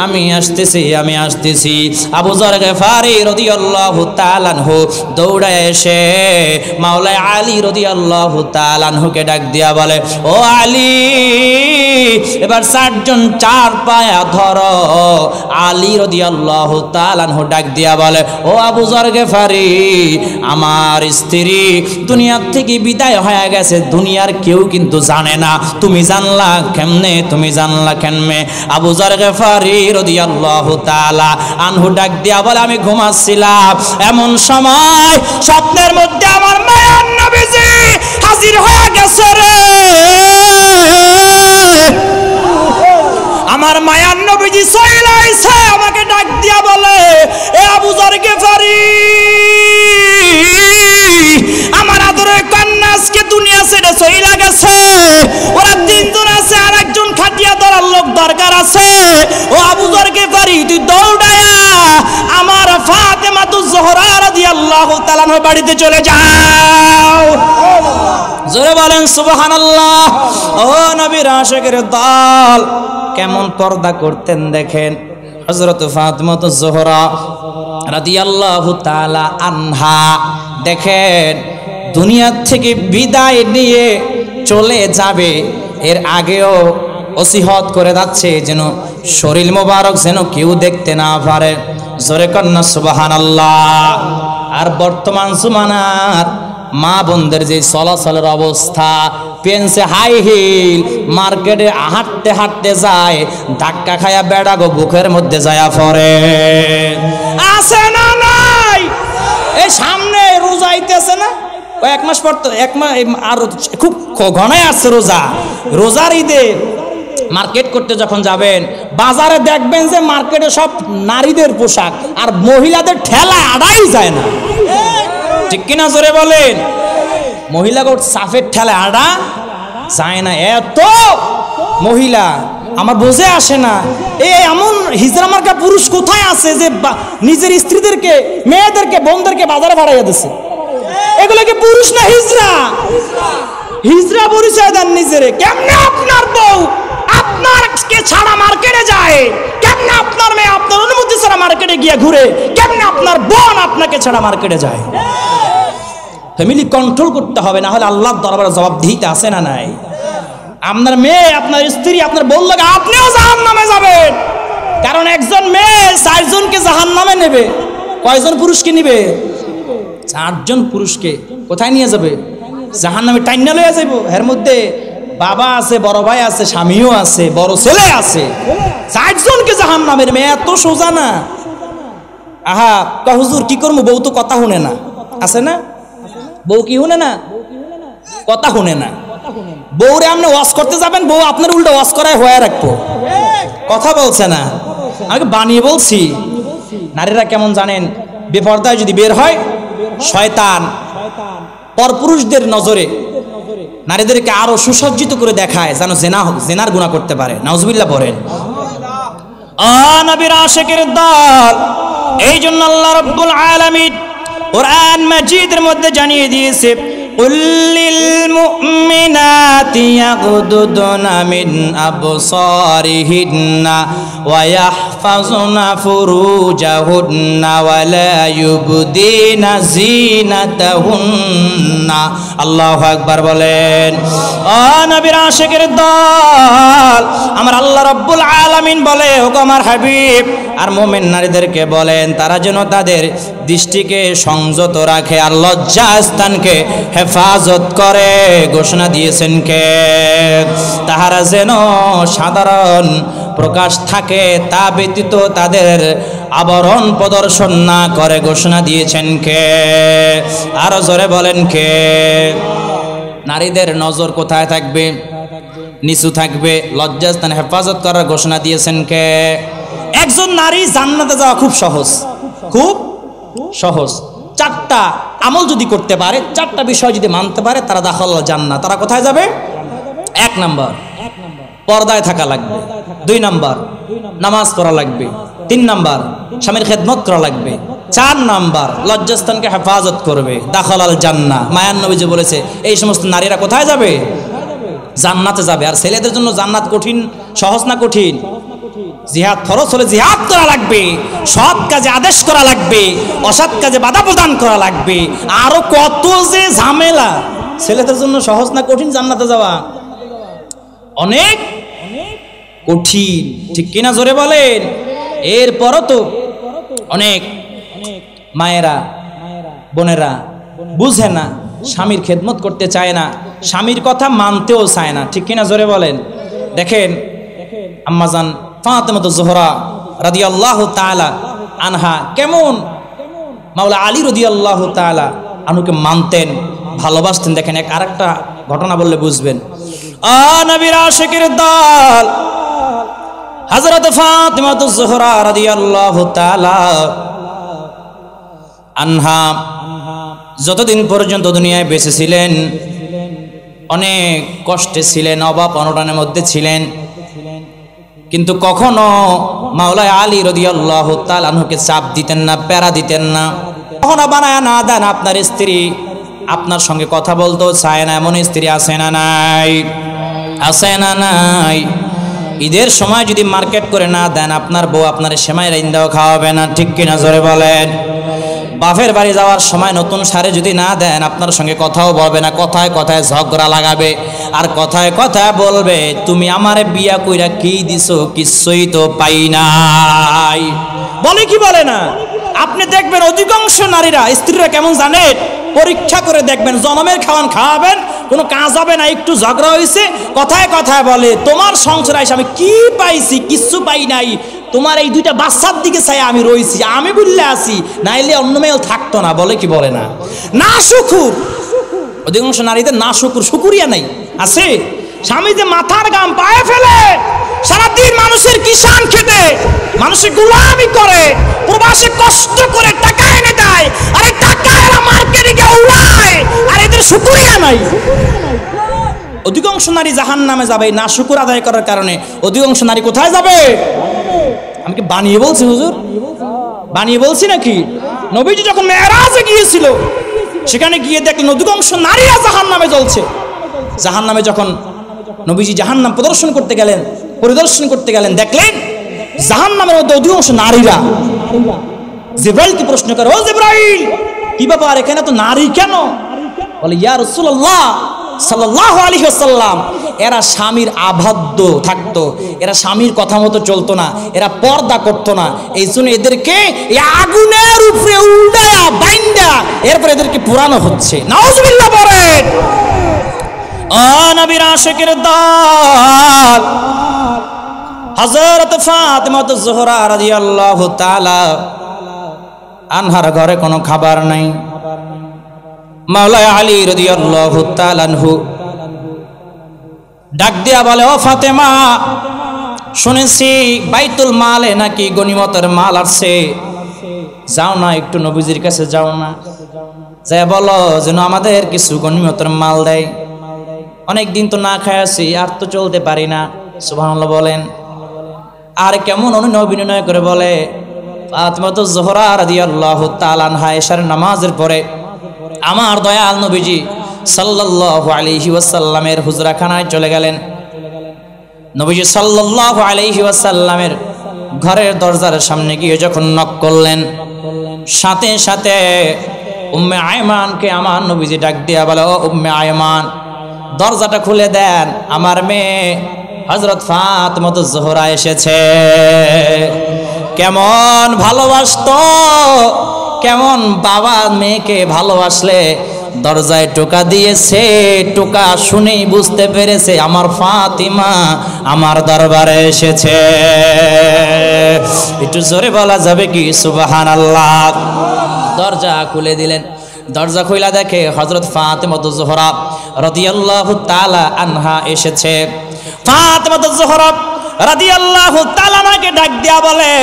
আমি আসতেছি। আবু যর গফারি রাদিয়াল্লাহু তাআলা আনহু দৌড়ে এসে মাওলানা আলী রাদিয়াল্লাহু তাআলা আনহুকে ডাক দিয়া বলে, ও আলী, এবার 4 জন 4 পায়া ধরো। আলী রাদিয়াল্লাহু তাআলা আনহু ডাক দিয়া বলে, ও আবু যর গফারি, আমার স্ত্রী দুনিয়া থেকে বিদায় হয়ে গেছে, দুনিয়ার কেউ কিন্তু জানে না। তুমি জানলা কেমনে? আবু যর গফারি রাদিয়াল্লাহু তাআলা আনহু ডাক দিয়া বলে, আমি ঘুমাচ্ছিলাম, এমন সময় স্বপ্নের মধ্যে আমার মায়ার নবীজি হাজির হয়ে গেছে রে। আমার মায়ার নবীজি চলে আইছে, আমাকে ডাক দিয়া বলে, এ আবু যর গফারি, আমার আদরের কন্যা আজকে দুনিয়া ছেড়ে চলে গেছে। ওরা 3 জন আছে, আর একজন খাটিয়া ধরার লোক দরকার আছে। ও আবু যর গফারি, তুই দৌড়ায়া আমার ফাতেমাতুজ জোহরা রাদিয়াল্লাহু তাআলা আনহার বাড়িতে চলে যাও। জোরে বলেন সুবহানাল্লাহ। ও নবীর আশিকের দল, কেমন পর্দা করতেন দেখেন। হযরত ফাতেমাতুজ জোহরা রাদিয়াল্লাহু তাআলা আনহা দেখেন দুনিয়া থেকে বিদায় নিয়ে চলে যাবে, এর আগেও ওসিহত করে যাচ্ছে যেন শরীর মোবারক যেন কেউ দেখতে না পারে। জোরে কন্না সুবহানাল্লাহ। আর বর্তমান জমানার মা বোনদের যে চলাচলের অবস্থা, পেন্সে হাই হিল, মার্কেটে হাঁটতে হাঁটতে যায়, ধাক্কা খায়া বেড়া গো বুকের মধ্যে যায়া পড়ে। আছে না নাই? এই সামনে রোজা আইতেছে না, কয়েক মাস পর তো, 1 মাস আর খুব ঘনায় আসছে রোজার ঈদে মার্কেট করতে যখন যাবেন, বাজারে দেখবেন যে মার্কেটে সব নারীদের পোশাক, আর মহিলাদের ঠেলা আড়াই যায় না। ঠিক কিনা জোরে বলেন? মহিলাগো সাফের ঠেলা আড়া যায় না। এত মহিলা আমার বোঝে আসে না, এমন হিজরা মার্কা পুরুষ কোথায় আছে যে নিজের স্ত্রীদেরকে, মেয়েদেরকে, বোনদেরকে বাজারে ভাড়াইয়া দিচ্ছে? এগুলো কি পুরুষ না হিজরা পরিচয় দেন নিজেরে। কেমনে আপনার বউ আপনারকে ছাড়া মার্কেটে যায়? কেমনে আপনার মেয়ে আপনার অনুমতি ছাড়া মার্কেটে গিয়ে ঘুরে? কেমনে আপনার বোন আপনাকে ছাড়া মার্কেটে যায়? ফ্যামিলি কন্ট্রোল করতে হবে, না হলে আল্লাহর দরবারে জবাবদিহিতে আছে না নাই? আপনার মেয়ে, আপনার স্ত্রী, আপনার বোন লাগে আপনিও জাহান্নামে যাবেন। কারণ একজন মেয়ে 4 জনকে জাহান্নামে নেবে। কয়জন পুরুষকে নিবে? 4 জন পুরুষকে কোথায় নিয়ে যাবে? জাহান্নামে টাইনা লইয়া যাইব। এর মধ্যে বাবা আছে, বড় ভাই আছে, স্বামীও আছে, বড় ছেলে আছে। 4 জনকে জাহান্নামের মেয়ে, এত সোজা না। আহা হুজুর কি করবো, বউ তো কথা শুনে না, আছে না? বউ কি শুনে না? কথা শুনে না। বউরে আপনি ওয়াশ করতে যাবেন, বউ আপনার উল্টো ওয়াশ করায় হয়ে রাখবো, কথা বলছে না। আমাকে বানিয়ে বলছি। নারীরা কেমন জানেন? বেপর্দায় যদি বের হয়, শয়তান পরপুরুষদের নজরে নারীদেরকে আরো সুসজ্জিত করে দেখায়, যেন জেনার গুনাহ করতে পারে। নাউজুবিল্লাহ পড়েন। নবীর আশিকের দল। এই জন্য আল্লাহ রাব্বুল আলামিন কোরআন মাজিদের মধ্যে জানিয়ে দিয়েছে, কুল্লিল মুমিনাতি ইয়াগুদুনা মিন আবসারিহিন্না ওয়া ইয়াহফাজুনা ফুরুজাহুন্না ওয়া লা ইউবদিনা যিনাতাহুন্না। আল্লাহু আকবার বলেন। ও নবীর আশিকের দল, আমার আল্লাহ রাব্বুল আলামিন বলে, ওগো আমার হাবিব আর মুমিন নারীদেরকে বলেন, তারা যেন তাদের দৃষ্টিকে সংযত রাখে আর লজ্জা স্থানকে হেফাজত করে। ঘোষণা দিয়েছেন কে? তাহারা যেন সাধারণ প্রকাশ থাকে, তা ব্যতীত তাদের আবরণ প্রদর্শন না করে। ঘোষণা দিয়েছেন কে? আরো জোরে বলেন কে? নারীদের নজর কোথায় থাকবে? নিচু থাকবে, লজ্জাস্থান হেফাজত করার ঘোষণা দিয়েছেন কে? একজন নারী জান্নাতে যাওয়া খুব সহজ, খুব সহজ। 4টা আমল যদি করতে পারে, 4টা বিষয় যদি মানতে পারে, তারা দাখাল জান্নাত। তারা কোথায় যাবে? 1 নাম্বার পর্দায় থাকা লাগবে, 2 নাম্বার নামাজ পড়া লাগবে, 3 নাম্বার স্বামীর খেদমত করা লাগবে, 4 নাম্বার লজ্জাস্থানকে হেফাজত করবে। দাখাল জান্নাহ। মায়ান নবী যে বলেছে, এই সমস্ত নারীরা কোথায় যাবে? জান্নাতে যাবে। আর ছেলেদের জন্য জান্নাত কঠিন, সহজ না কঠিন? জিহাদ ফরজ হলে জিহাদ করা লাগবে, সৎ কাজে আদেশ করা লাগবে, অসৎ কাজে বাধা প্রদান করা লাগবে। আরো কত যে ঝামেলা। ছেলেদের জন্য সহজ না কঠিন জান্নাতে যাওয়া? অনেক কঠিন, ঠিক কিনা জোরে বলেন। এরপরও তো অনেক মায়েরা বোনেরা বুঝে না, স্বামীর খেদমত করতে চায় না, স্বামীর কথা মানতেও চায় না, ঠিক কিনা জোরে বলেন। দেখেন আম্মাজান ফাতেমাতুজ জোহরা রাদিয়াল্লাহু তাআলা আনহা কেমন মাওলা আলী রাদিয়াল্লাহু তাআলা আনহুকে মানতেন, ভালোবাসতেন। দেখেন আরেকটা ঘটনা বললে বুঝবেন। নবীর আশিকের দল হযরত ফাতেমাতুজ জোহরা রাদিয়াল্লাহু তাআলা আনহা যতদিন পর্যন্ত দুনিয়ায় বেঁচে ছিলেন, অনেক কষ্টে ছিলেন, অভাব অনটনের মধ্যে ছিলেন, কিন্তু কখনো মাওলা আলী রাদিয়াল্লাহু তাআলা আনহুকে চাপ দিতেন না, প্যারা দিতেন না। কখনো বানায় না দেন আপনার স্ত্রী আপনার সঙ্গে কথা বলতেও চায় না, এমন স্ত্রী আছে না নাই? আছে না নাই? ঈদের সময় যদি মার্কেট করে না দেন, আপনার বউ আপনার সেমাই রাইন্দাও খাওয়াবে না, ঠিক কিনা জোরে বলেন। বাপের বাড়ি যাওয়ার সময় নতুন শাড়ি যদি না দেন, আপনার সঙ্গে কথাও বলবে না, কথায় কথায় ঝগড়া লাগাবে, আর কথায় কথায় বলবে, তুমি আমারে বিয়া কইরা কি দিছো, কিছুই তো পাই নাই। বলে কি বলে না? আপনি দেখবেন অধিকাংশ নারীরা, স্ত্রীরা কেমন জানেন, পরীক্ষা করে দেখবেন, জনমের খাওয়ান খাওয়াবেন, কোনো কাজ হবে না, একটু ঝগড়া হয়েছে, কথায় কথায় বলে, তোমার সংসার আইসা আমি কি পাইছি, কিচ্ছু পাই নাই, তোমার এই 2টা বাচ্চার দিকে চাই আমি রয়েছি, আমি বললে আছি, নাইলে অন্য মেয়েও থাকতো না। বলে কি বলে না? না শুকুর। অধিকাংশ নারীদের না শুকুর, শুকুরিয়া নাই। আছে স্বামী যে মাথার ঘাম পায়ে ফেলে, সারাদিন মানুষের কিষান খেতে, মানুষের গোলামি করে, প্রবাসে কষ্ট করে টাকা এনে দেয়, আরে টাকা এরা মার্কেটে গিয়ে উড়ায়, আর এদের শুকুরিয়া নাই। অধিকাংশ নারী জাহান্নামে যাবে না শুকুর আদায় করার কারণে। অধিকাংশ নারী কোথায় যাবে? আমি কি বানিয়ে বলছি হুজুর? বানিয়ে বলছি নাকি? নবীজি যখন মেরাজে গিয়েছিল, সেখানে গিয়ে দেখলেন অধিকাংশ নারীরা জাহান্নামে জ্বলছে। জাহান্নামে যখন নবীজি জাহান্নাম পরিদর্শন করতে গেলেন, দেখলেন জাহান্নামের মধ্যে অধিকাংশ নারীরা। জিবরাইলকে প্রশ্ন করে, ও জিবরাইল, কি ব্যাপার, এখানে তো নারী কেন? বলে, ইয়া রাসূলুল্লাহ সাল্লাল্লাহু আলাইহি ওয়াসাল্লাম, এরা স্বামীর আবদ্ধ থাকতো, এরা স্বামীর কথা মতো চলতো না, এরা পর্দা করতো না। এই জন্য এদেরকে এই আগুনের উপরে উল্টায়া বাইন্দা এরপর এদেরকে পুরানো হচ্ছে। নাউজুবিল্লাহ পড়েন। ও নবীর আশিকের দল, হযরত ফাতিমা যোহরা রাদিয়াল্লাহু তাআলা আনহার ঘরে কোনো খাবার নাই। মাওলা আলী রাদিয়াল্লাহু তাআলা আনহু ডাক দিয়া বলে, ও ফাতেমা, শুনেছি বাইতুল মালে নাকি গনিমতের মাল আসছে, যাও না একটু নবীজির কাছে যাও না, যাই বলো যেন আমাদের কিছু গনিমতের মাল দেয়। অনেক দিন তো না খায় আছি, আর তো চলতে পারি না। সুবহানাল্লাহ বলেন। আর কেমন অভিনয় করে বলে, ফাতিমা যোহরা রাদিয়াল্লাহু তাআলা আনহা এশার নামাজের পরে আমার দয়াল নবীজি সাল্লাল্লাহু আলাইহি ওয়াসাল্লামের হুজরাখানায় চলে গেলেন। নবীজি সাল্লাল্লাহু আলাইহি ওয়াসাল্লামের ঘরের দরজার সামনে গিয়ে যখন নক করলেন, সাথে সাথে উম্মে আয়মানকে আমার নবীজি ডাক দিয়া বলে, ও উম্মে আয়মান, দরজাটা খুলে দেন, আমার মেয়ে হযরত ফাতিমা যোহরা এসেছে। কেমন ভালোবাসতো, কেমন বাবা মেয়েকে ভালোবাসলে দরজায় টোকা দিয়েছে, টোকা শুনেই বুঝতে পেরেছে আমার ফাতিমা আমার দরবারে এসেছে। একটু জোরে বলা যাবে কি সুবহানাল্লাহ? দরজা খুলে দিলেন। দরজা খুলে দেখে হযরত ফাতিমা যোহরা রাদিয়াল্লাহু তাআলা আনহা এসেছে। ফাতিমা যোহরা রাদিয়াল্লাহু তাআলা আমাকে ডাক দিয়া বলে,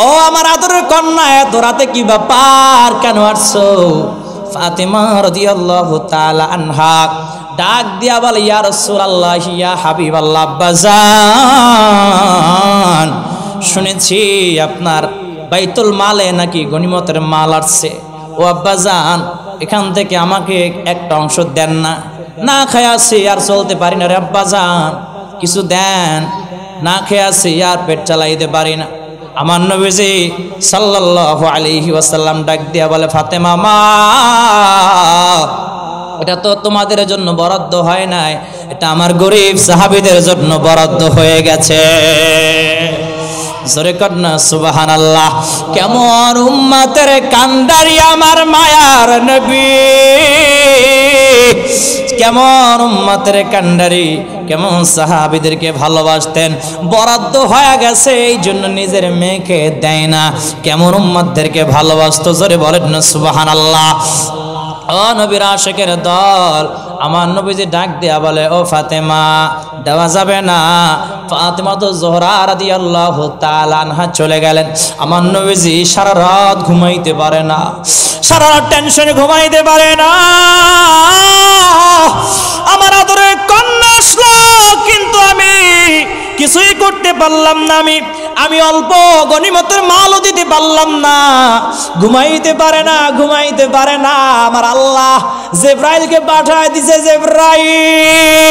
ও আমার আদরের কন্যা, এত রাতে কি ব্যাপার, কেন আসছো? ফাতিমা রাদিয়াল্লাহু তাআলা আনহা ডাক দিয়া বলে, ইয়া রাসূলুল্লাহ, ইয়া হাবিবাল্লাহ, আব্বাজান, শুনেছি আপনার বাইতুল মালে নাকি গনিমতের মাল আসছে। ও আব্বাজান, এখান থেকে আমাকে একটা অংশ দেন না, না খেয়ে আসি আর চলতে পারি না রে আব্বাজান, কিছু দেন, না খেয়ে আসি আর পেট চালাইতে পারি না। আমার নবীজি সাল্লাল্লাহু আলাইহি ওয়াসাল্লাম ডাক দিয়া বলে, ফাতেমা মা, এটা তো তোমাদের জন্য বরাদ্দ হয় নাই, এটা আমার গরিব সাহাবীদের জন্য বরাদ্দ হয়ে গেছে। জোরে কন্যা সুবহানাল্লাহ। কেমন উম্মতের কান্ডারি আমার মায়ার নবী, কেমন উম্মতের কান্ডারি, কেমন সাহাবীদেরকে ভালোবাসতেন, বরাদ্দ হয়ে গেছে এই জন্য নিজের মেয়েকে দেয় না। কেমন উম্মতদেরকে ভালোবাসতো, জোরে বলেন না সুবহানাল্লাহ। ও নবীর আশিকের দল, আমার নবীজি ডাক দিয়া বলে, ও ফাতেমা, দেওয়া যাবে না। ফাতিমা যোহরা রাদিয়াল্লাহু তাআলা আনহা চলে গেলেন। আমার নবীজি সারা রাত ঘুমাইতে পারে না, সারা রাত টেনশনে ঘুমাইতে পারে না। আমার আদরের কন্যা আসলো, কিন্তু আমি কিছুই করতে পারলাম না, আমি অল্প গনিমতের মালও দিতে পারলাম না। ঘুমাইতে পারে না, ঘুমাইতে পারে না। আমার আল্লাহ জিবরাইলকে পাঠায় দিছে, জিবরাইল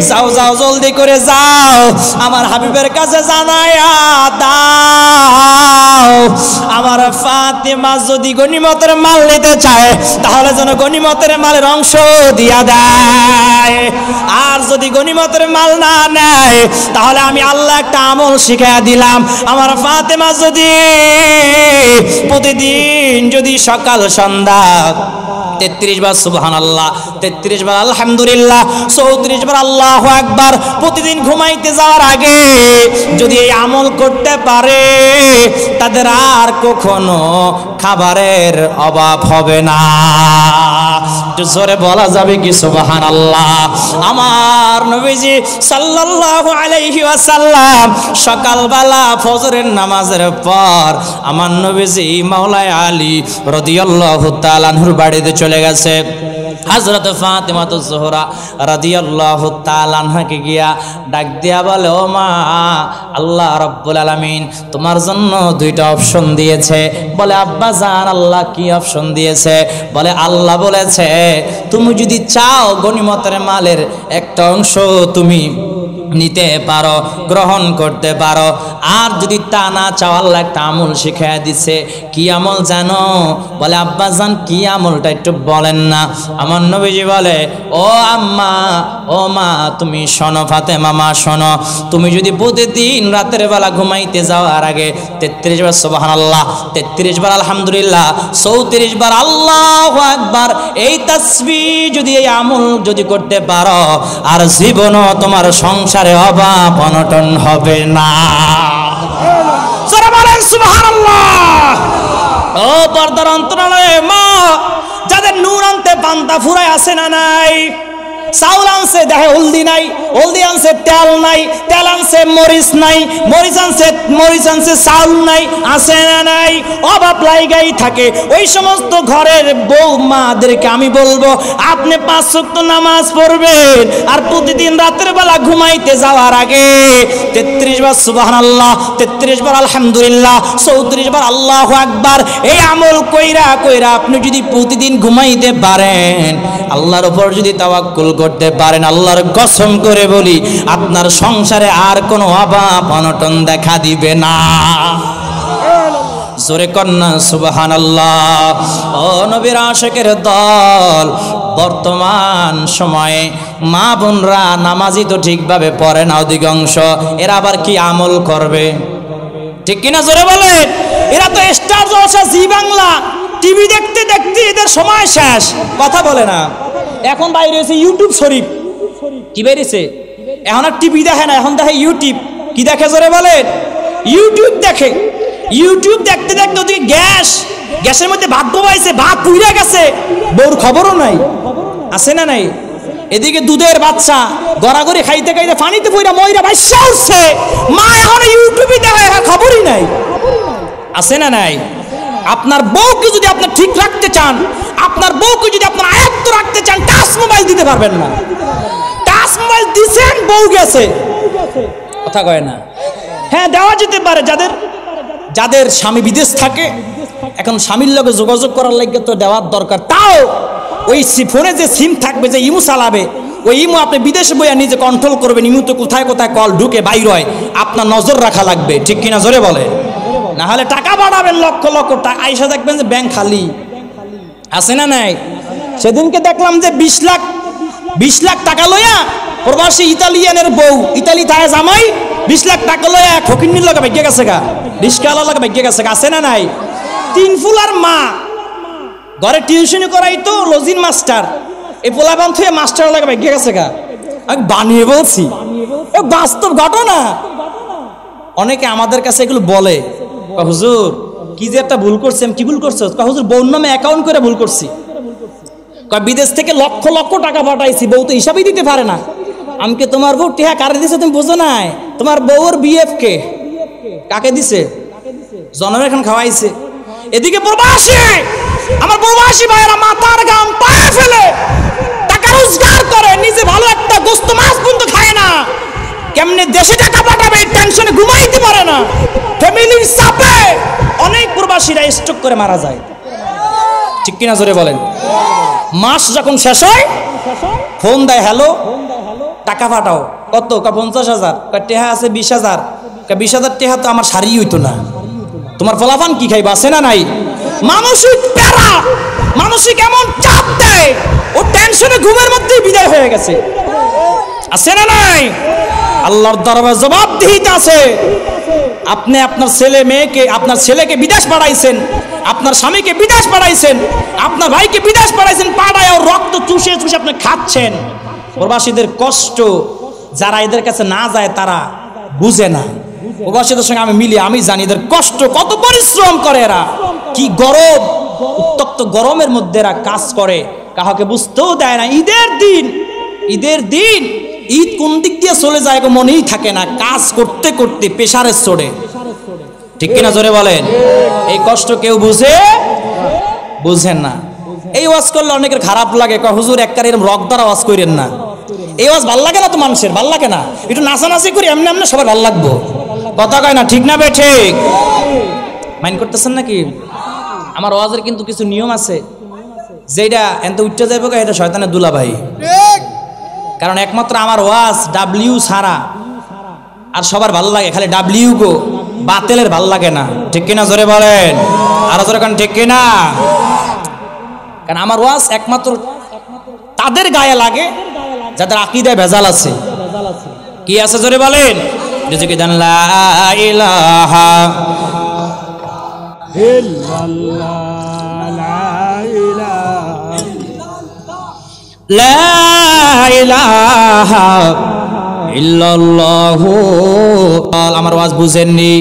যাও যাও, জলদি করে যাও, আমার হাবিবের কাছে জানায়া দাও, আমার ফাতিমা যদি গনিমতের মাল নিতে চায় তাহলে যেন গনিমতের মালের অংশ দিয়া দেয়, আর যদি গনিমতের মাল না নেয় তাহলে আমি আল্লাহ একটা আমল শিখাইয়া দিলাম। আমার ফাতেমা যদি প্রতিদিন যদি সকাল সন্ধ্যা 33 বার সুবহানাল্লাহ, 33 বার আলহামদুলিল্লাহ, 34 বার আল্লাহু আকবার প্রতিদিন ঘুমাইতে যাওয়ার আগে যদি এই আমল করতে পারে, তাদের আর কখনো খাবারের অভাব হবে না। জোরে বলা যাবে কি সুবহানাল্লাহ? আমার নবীজি সাল্লাল্লাহু আলাইহি ওয়াসাল্লাম সকালবেলা ফজরের নামাজের পর আমার নবীজি মাওলা আলী রাদিয়াল্লাহু তাআলা আনহুর বাড়িতে চলে গেছে। হযরত ফাতিমা যোহরা রাদিয়াল্লাহু তাআলা আনহাকে গিয়া ডাক দিয়া বলে, ও মা, আল্লাহ রাব্বুল আলামিন তোমার জন্য দুইটা অপশন দিয়েছে। বলে, আব্বা জান, আল্লাহ কি অপশন দিয়েছে? বলে, আল্লাহ বলেছে তুমি যদি চাও গনিমতের মালের একটা অংশ তুমি নিতে পারো, গ্রহণ করতে পারো। আর যদি তা না চাও, আল্লাহ একটা আমল শিখাইয়া দিছে। কি আমল জানো? বলে আব্বাজান কি আমলটা একটু বলেন না। আমার নবীজি বলে, ও আম্মা, ও মা, তুমি শোনো, ফাতেমা মা শোনো, তুমি যদি প্রতিদিন রাতের বেলা ঘুমাইতে যাওয়ার আগে 33 বার সুবহানাল্লাহ, 33 বার আলহামদুলিল্লাহ, 34 বার আল্লাহু আকবার, এই তাসবিহ যদি, এই আমল যদি করতে পারো, আর জীবনও তোমার সংসারে অভাব অনটন হবে না। জোরে বলেন সুবহানাল্লাহ। ও পর্দার অন্তরালে মা, যাদের নূর আনতে পান্তা ফুরায় আছে না নাই? চাউল আনছে দেখে হলদি নাই, হলদি আনছে তেল নাই, তেল আনছে মরিচ নাই, মরিচ আনছে চাউল নাই, আছে না নাই? অভাব লাইগাই থাকে। ওই সমস্ত ঘরের বউ মাদেরকে আমি বলবো, আপনি 5 ওয়াক্ত নামাজ পড়বেন, আর প্রতিদিন রাতের বেলা ঘুমাইতে যাওয়ার আগে 33 বার সুবহানাল্লাহ, 33 বার আলহামদুলিল্লাহ, 34 বার আল্লাহু আকবার, এই আমল কইরা কইরা আপনি যদি প্রতিদিন ঘুমাইতে পারেন, আল্লাহর উপর যদি তাওয়াক্কুল করতে পারেন, আল্লাহর কসম করে বলি, আপনার সংসারে আর কোনো অভাব অনটন দেখা দিবে না। জোরে কন্যা সুবহানাল্লাহ। ও নবীর আশিকের দল, বর্তমান সময়ে মা বোনরা নামাজি তো ঠিকভাবে পড়ে না অধিকাংশ, এরা আবার কি আমল করবে? ঠিক কিনা জোরে বলেন? এরা তো স্টার জলসা, জি বাংলা টিভি দেখতে দেখতে এদের সময় শেষ, কথা বলে না। এখন বাইরে হয়েছে ইউটিউব শরীফ, কি বেরিয়েছে? এখন আর টিভি দেখে না, এখন দেখে ইউটিউব। কি দেখে জোরে বলেন? ইউটিউব দেখে। ইউটিউব দেখতে দেখতে ওদিকে গ্যাসের মধ্যে ভাত ডোবাইছে, ভাত পুড়ে গেছে, বউর খবরও নাই, আছে না নাই? এদিকে দুধের বাচ্চা গড়াগড়ি খাইতে খাইতে পানিতে পইরা ময়রা ভাইসা উঠছে, মা এখন ইউটিউবে দেখে, খবরই নাই, আছে না নাই? আপনার বউকে যদি আপনি ঠিক রাখতে চান, আপনার বউকে যদি আপনার আয়ত্ত রাখতে চান, টাচ মোবাইল দিতে পারবেন না। টাচ মোবাইল দিছেন, বউ গেছে, কথা কয় না। হ্যাঁ, দেওয়া যেতে পারে যাদের স্বামী বিদেশ থাকে, এখন স্বামীর লগে যোগাযোগ করার লাগে তো দেওয়ার দরকার। তাও ওই ফোনে যে সিম থাকবে, যে ইমু চালাবে, ওই ইমু আপনি বিদেশে বইয়া নিজে কন্ট্রোল করবেন। ইমু তো কোথায় কোথায় কল ঢুকে বাইর হয়, আপনার নজর রাখা লাগবে, ঠিক কিনা জোরে বলে? না হলে টাকা বাড়াবেন লক্ষ লক্ষ টাকা, আইসা দেখবেন যে ব্যাংক খালি, আছে না নাই? সেদিনকে দেখলাম যে 20 লাখ টাকা লইয়া প্রবাসী ইতালিয়ানের বউ, ইতালি থাকে জামাই, 20 লাখ টাকা লইয়া ফকিন্নির লগে ভাগ্যে গেছে গা, রিস্কাওয়ালার লগে ভাগ্যে গেছে গা, আছে না নাই? 3 ফুলার মা ঘরে টিউশনি করাইতো, লজিন মাস্টার, এই পোলাবান থুয়ে মাস্টার লাগে ভাগ্যে গেছে গা। আমি বানিয়ে বলছি, বাস্তব ঘটনা। অনেকে আমাদের কাছে এগুলো বলে, হুজুর কি যে একটা ভুল করছি। আমি কি ভুল করছো? হুজুর বউর নামে অ্যাকাউন্ট করে ভুল করছি। বিদেশ থেকে লক্ষ লক্ষ টাকা পাঠাইছি, বউ তো হিসাবই দিতে পারে না। আমি কি তোমার বউ টিহা কারে দিছে তুমি বুঝো নাই? তোমার বউর বিএফ কে কাকে দিছে? জনমের এখন খাওয়াইছে। এদিকে প্রবাসী, আমার প্রবাসী ভাইয়েরা মাথার গাম পায়ে ফেলে টাকা রোজগার করে, নিজে ভালো একটা গোস্ত মাছ পর্যন্ত খায় না, কেমনে দেশে টাকা পাঠাবে টেনশনে ঘুমাইতে পারে না। ফ্যামিলির চাপে অনেক প্রবাসীরা স্ট্রোক করে মারা যায়, ঠিক কিনা জোরে বলেন? মাস যখন শেষ হয় ফোন দেয়, হ্যালো টাকা পাঠাও, কত? 50,000। টেহা আছে 20,000। 20,000 টেহা তো আমার শাড়ি হইতো না, তোমার ফলাফান কি খাইবা, আছে না নাই? মানসিক প্যারা, মানসিক এমন চাপ দেয়, ও টেনশনে ঘুমের মধ্যেই বিদায় হয়ে গেছে, আছে না নাই? আল্লাহর দরবারে জবাবদিহিতা আছে। আপনি আপনার ছেলে মেয়েকে, আপনার ছেলেকে বিদেশ পাঠাইছেন, আপনার স্বামীকে বিদেশ পাঠাইছেন, আপনার ভাইকে বিদেশ পাঠাইছেন, পাঠায় ও রক্ত চুষে চুষে আপনি খাচ্ছেন। প্রবাসীদের কষ্ট যারা এদের কাছে না যায় তারা বুঝে না। প্রবাসীদের সঙ্গে আমি মিলি, আমি জানি এদের কষ্ট, কত পরিশ্রম করে এরা, কি গরম, উত্তপ্ত গরমের মধ্যে এরা কাজ করে, কাউকে বুঝতেও দেয় না। ঈদের দিন ঈদ কোন দিক দিয়ে চলে যায় মনেই থাকে না, কাজ করতে করতে প্রেসারের চড়ে, ঠিক কিনা জোরে বলেন? এই কষ্ট কেউ বুঝেন না। এই ওয়াজ করলে অনেকের খারাপ লাগে, হুজুর একবারে এরকম রকদার আওয়াজ করেন না, এই ওয়াজ ভাল লাগে না তো, মানুষের ভাল লাগে না, একটু নাচানাচি করি এমনি এমনি সবার ভাল লাগবো, কথা কয় না, ঠিক না বে ঠিক? মাইন্ড করতেছেন নাকি? আমার ওয়াজের কিন্তু কিছু নিয়ম আছে, যেটা এত উঠতে যাইব এটা শয়তানের দুলা ভাই, কারণ একমাত্র আমার ওয়াজ ডাব্লিউ ছাড়া আর সবার ভালো লাগে, খালি ডাব্লিউ গো বাতেলের ভালো লাগে না। ঠিক কিনা জোরে বলেন, আরো জোরে কারণ ঠিক কিনা? কারণ আমার ওয়াজ একমাত্র তাদের গায়ে লাগে যাদের আকীদায় ভেজাল আছে। কি আছে জোরে বলেন? রিজকি দান লা ইলাহা লা ইলাহা ইল্লাল্লাহু। আমার ওয়াজ বুঝেননি?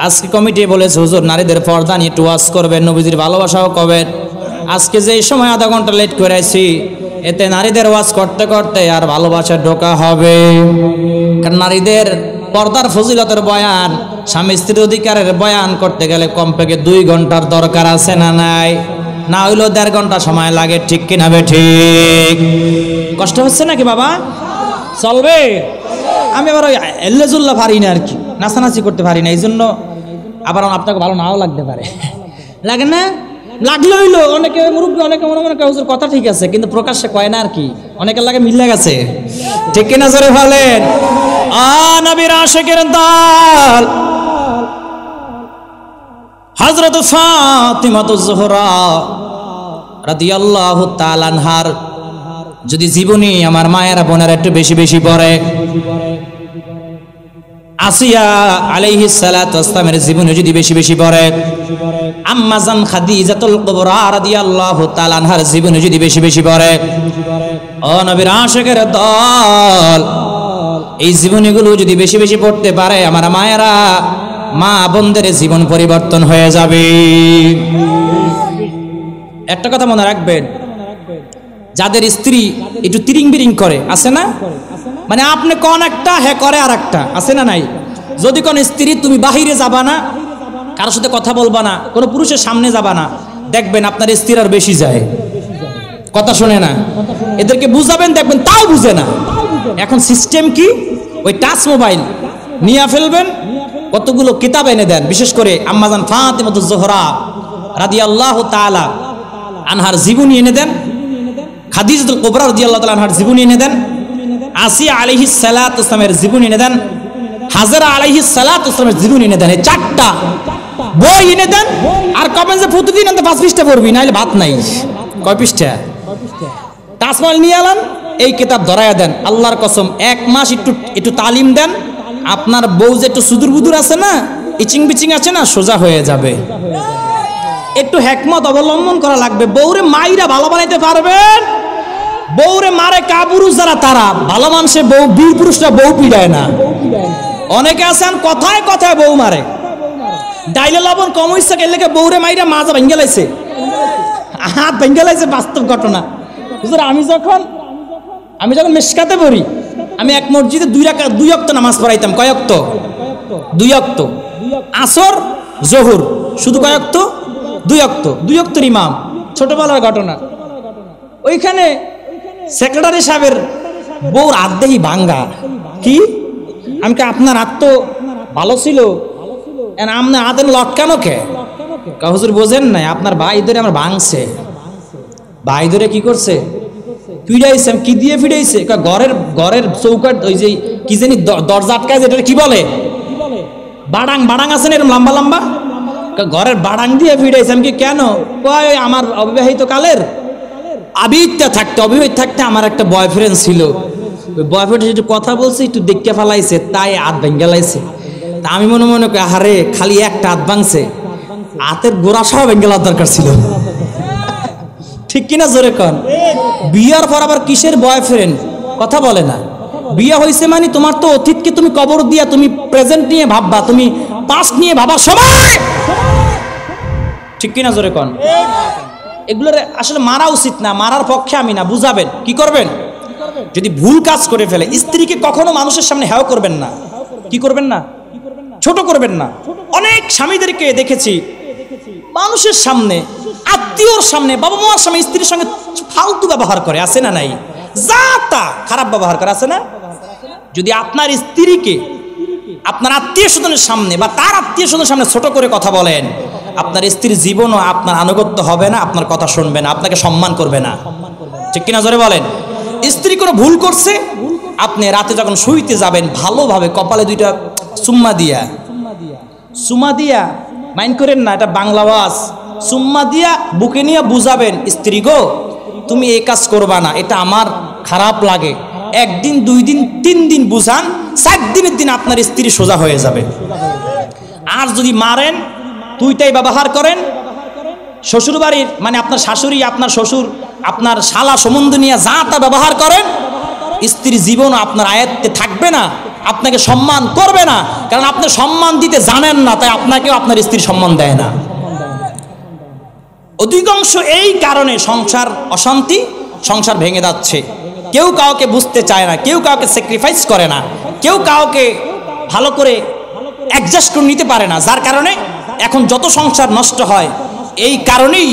আজকে কমিটি বলেছে হুজুর নারীদের পর্দা নিয়ে একটু ওয়াজ করবেন, নবীজির ভালোবাসাও করবেন। আজকে যে সময় আধা ঘন্টা লেট করে আইছি, এতে নারীদের ওয়াজ করতে করতে আর ভালোবাসা ঢোকা হবে। কারণ নারীদের পর্দার ফজিলতের বয়ান, স্বামী স্ত্রীর অধিকারের বয়ান করতে গেলে কমপক্ষে 2 ঘন্টার দরকার আছে না নাই? না হইলেও 1.5 ঘন্টা সময় লাগে। ঠিক কিনা বে ঠিক? কষ্ট হচ্ছে নাকি বাবা? চলবে? আমি আবার ওই এল্লেজুল্লাহ পারি না আর কি, নাচানাচি করতে পারি না, এই জন্য আবার আপনাকে ভালো নাও লাগতে পারে। লাগে না? লাগলে হইলো। অনেকে মুরব্বী, অনেকে মনে মনে হুজুর কথা ঠিক আছে, কিন্তু প্রকাশ্যে কয় না আর কি। অনেকের লাগে মিলে গেছে। ঠিক কিনা জোরে বলেন? নবীর আশিকের দল হযরত ফাতিমাতুজ যোহরা রাদিয়াল্লাহু তাআলা আনহার যদি জীবনী আমার মায়েরা বোনেরা একটু বেশি বেশি পড়ে, আসিয়া আলাইহিস সালাতু ওয়াসসালামের জীবনী যদি বেশি বেশি পড়ে, আম্মা জান খাদিজাতুল কুবরা রাদিয়াল্লাহু তাআলা আনহার জীবনী যদি বেশি বেশি পড়ে, ও নবীর আশিকের দল এই জীবনীগুলো যদি বেশি বেশি পড়তে পারে, আমার মায়েরা মা বোনদের জীবন পরিবর্তন হয়ে যাবে। একটা কথা মনে রাখবেন, যাদের স্ত্রী একটু তিরিং বিরিং করে, আছে না? মানে আপনি কোন একটা হে করে আর একটা, আছে না নাই? যদি কোন স্ত্রী তুমি বাহিরে যাবা না, কারোর সাথে কথা বলবা না, কোনো পুরুষের সামনে যাবা না, দেখবেন আপনার স্ত্রী আর বেশি যায়, কথা শুনে না। এদেরকে বুঝাবেন, দেখবেন তাও বুঝে না। এখন সিস্টেম কি? ওই টাচ মোবাইল নিয়ে ফেলবেন, কতগুলো কিতাব এনে দেন, বিশেষ করে আম্মাজান ফাতিমাতুজ যোহরা রাদিয়াল্লাহু তাআলা আনহার জীবনী এনে দেন, খাদিজাতুল কুবরা রাদিয়াল্লাহু তাআলা আনহার জীবনী এনে দেন, আসিয়া আলাইহিস সালাতু ওয়াসসালামের জীবনী এনে দেন, হাজরা আলাইহিস সালাতু ওয়াসসালামের জীবনী এনে দেন। এই 4টা বই এনে দেন। আর কবেন যে প্রতিদিন আনতে 5 পৃষ্ঠা পড়বি, নাইলে ভাত নাই। কয় পৃষ্ঠা? তাজমহল নিয়ে আলান, এই কিতাব ধরায়া দেন। আল্লাহর কসম 1 মাস একটু তালিম দেন, আপনার বউ যে একটু সুদূর বুদুর আছে না, ইচিং বিচিং আছে না, সোজা হয়ে যাবে। একটু হিকমত অবলম্বন করা লাগবে। বউরে মাইরা ভালো বানাইতে পারবেন? বউরে মারে কাপুরুষ যারা, তারা ভালো মানুষে বউ, বীর পুরুষরা বউ পিড়ায় না। অনেকে আছেন কথায় কথায় বউ মারে, ডাইলে লবণ কম হইছে গেলে বউরে মাইরা মাজা ভেঙে লাইছে, হাত ভেঙে লাইছে। বাস্তব ঘটনা। হুজুর আমি যখন মিশকাতে পড়ি, আমি এক মসজিদে 2 ওয়াক্ত নামাজ পড়াইতাম। কয় ওয়াক্ত? 2 ওয়াক্ত। আসর জোহর শুধু কয় ওয়াক্ত? 2 ওয়াক্ত। 2 ওয়াক্তের ইমাম। ছোটবেলার ঘটনা। ওইখানে সেক্রেটারি সাহেবের বউর আদেহি ভাঙ্গা। কি? আমি কি আপনার হাত তো ভালো ছিল, আপনার হাতের লটকানো কে? হুজুর বোঝেন নাই, আপনার ভাই ধরে আমার ভাঙছে। ভাই ধরে কি করছে? ফিরাইছে। কি দিয়ে ফিরাইছে? ঘরের চৌকাট, ওই যে কি জানি দরজা আটকায়, যেটা কি বলে, বাড়াং আছে না এরকম লম্বা লম্বা, ঘরের বাড়াং দিয়ে ফিরাইছে। আমি কি কেন? কয় আমার অবিবাহিত কালের অবিবাহিত থাকতে আমার একটা বয়ফ্রেন্ড ছিল, ওই বয়ফ্রেন্ড একটু কথা বলছে, একটু দেখতে ফেলাইছে, তাই হাত ভেঙে লাইছে। তা আমি মনে মনে করি, আরে খালি একটা হাত ভাঙছে, হাতের গোড়া সহ ভেঙে লার দরকার ছিল। ঠিক কিনা জোরে কন? বিয়ার পর আবার কিসের বয়ফ্রেন্ড? কথা বলে না। বিয়া হয়েছে মানে তোমার তো অতীতকে তুমি কবর দিয়া তুমি প্রেজেন্ট নিয়ে ভাববা, তুমি পাস্ট নিয়ে ভাবা সবাই। ঠিক কিনা জোরে কন? এগুলোর আসলে মারা উচিত না, মারার পক্ষে আমি না। বুঝাবেন, কি করবেন? যদি ভুল কাজ করে ফেলে, স্ত্রীকে কখনো মানুষের সামনে হেয় করবেন না। কি করবেন না? ছোট করবেন না। অনেক স্বামীদেরকে দেখেছি মানুষের সামনে, আত্মীয়র সামনে, বাবা মার সামনে স্ত্রীর সঙ্গে ফালতু ব্যবহার করে, আছে না নাই? যা তা খারাপ ব্যবহার করে, আছে না? যদি আপনার স্ত্রীকে আপনার আত্মীয় স্বজনের সামনে বা তার আত্মীয় স্বজনের সামনে ছোট করে কথা বলেন, আপনার স্ত্রীর জীবনও আপনার আনুগত্য হবে না, আপনার কথা শুনবে না, আপনাকে সম্মান করবে না। ঠিক কিনা জোরে বলেন? স্ত্রী কোনো ভুল করছে, আপনি রাতে যখন শুইতে যাবেন ভালোভাবে কপালে দুইটা সুম্মা দিয়া মাইন্ড করেন না, এটা বাংলা ওয়াজ, সুম্মা দিয়া বুকে নিয়ে বুঝাবেন, স্ত্রী গো তুমি এই কাজ করবা না, এটা আমার খারাপ লাগে। একদিন, 2 দিন, 3 দিন বুঝান, 4 দিনের দিন আপনার স্ত্রী সোজা হয়ে যাবে। আর যদি মারেন, তুইটাই ব্যবহার করেন, শ্বশুর বাড়ির মানে আপনার শাশুড়ি, আপনার শ্বশুর, আপনার শালা সম্বন্ধ নিয়ে যা তা ব্যবহার করেন, স্ত্রী জীবন আপনার আয়ত্তে থাকবে না, আপনাকে সম্মান করবে না, কারণ আপনি সম্মান দিতে জানেন না, তাই আপনাকেও আপনার স্ত্রী সম্মান দেয় না। অধিকাংশ এই কারণে সংসার অশান্তি, সংসার ভেঙে যাচ্ছে। কেউ কাউকে বুঝতে চায় না, কেউ কাউকে স্যাক্রিফাইস করে না, কেউ কাউকে ভালো করে অ্যাডজাস্ট করে নিতে পারে না, যার কারণে এখন যত সংসার নষ্ট হয় এই কারণেই,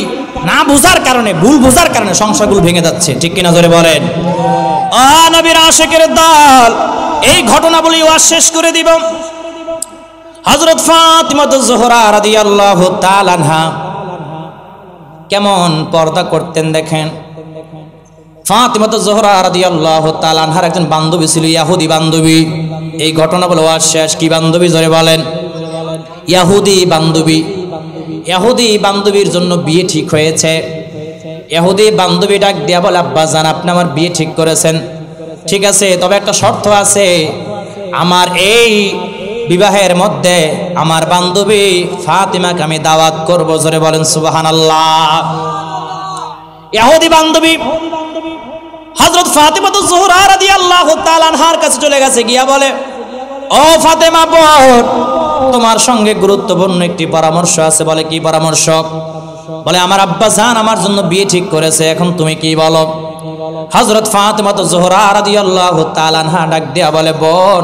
না বোঝার কারণে, ভুল বোঝার কারণে সংসারগুলো ভেঙে যাচ্ছে। ঠিক কিনা জোরে বলেন? নবীর আশিকের দল, এই ঘটনা বলি ওয়াজ শেষ করে দিব। হযরত ফাতিমা জোহরা রাদিয়াল্লাহু তাআলা আনহা কেমন পর্দা করতেন দেখেন। ফাতিমা জোহরা রাদিয়াল্লাহু তাআলা আনহার একজন বান্ধবী ছিল, ইহুদি বান্ধবী। এই ঘটনা বলে ওয়াজ শেষ। কি বান্ধবী জোরে বলেন? ইহুদি বান্ধবী। ইহুদি বান্ধবীর জন্য বিয়ে ঠিক হয়েছে। ইহুদি বান্ধবী ডাক দিয়া বলে, আব্বা জান আপনি আমার বিয়ে ঠিক করেছেন, ঠিক আছে, তবে একটা শর্ত আছে, আমার এই বিবাহের মধ্যে আমার বান্ধবী ফাতিমাকে আমি দাওয়াত করব। জোরে বলেন সুবহানাল্লাহ। ইহুদি বান্ধবী হযরত ফাতিমা জোহরা রাদিয়াল্লাহু তাআলা আনহার কাছে চলে গেছে, গিয়া বলে, ও ফাতেমা বোন, তোমার সঙ্গে গুরুত্বপূর্ণ একটি পরামর্শ আছে। বলে, কি পরামর্শ? বলে, আমার আব্বা জান আমার জন্য বিয়ে ঠিক করেছে, এখন তুমি কি বলো? হযরত ফাতিমা জোহরা রাদিয়াল্লাহু তাআলা আনহা ডাক দিয়া বলে, বোন,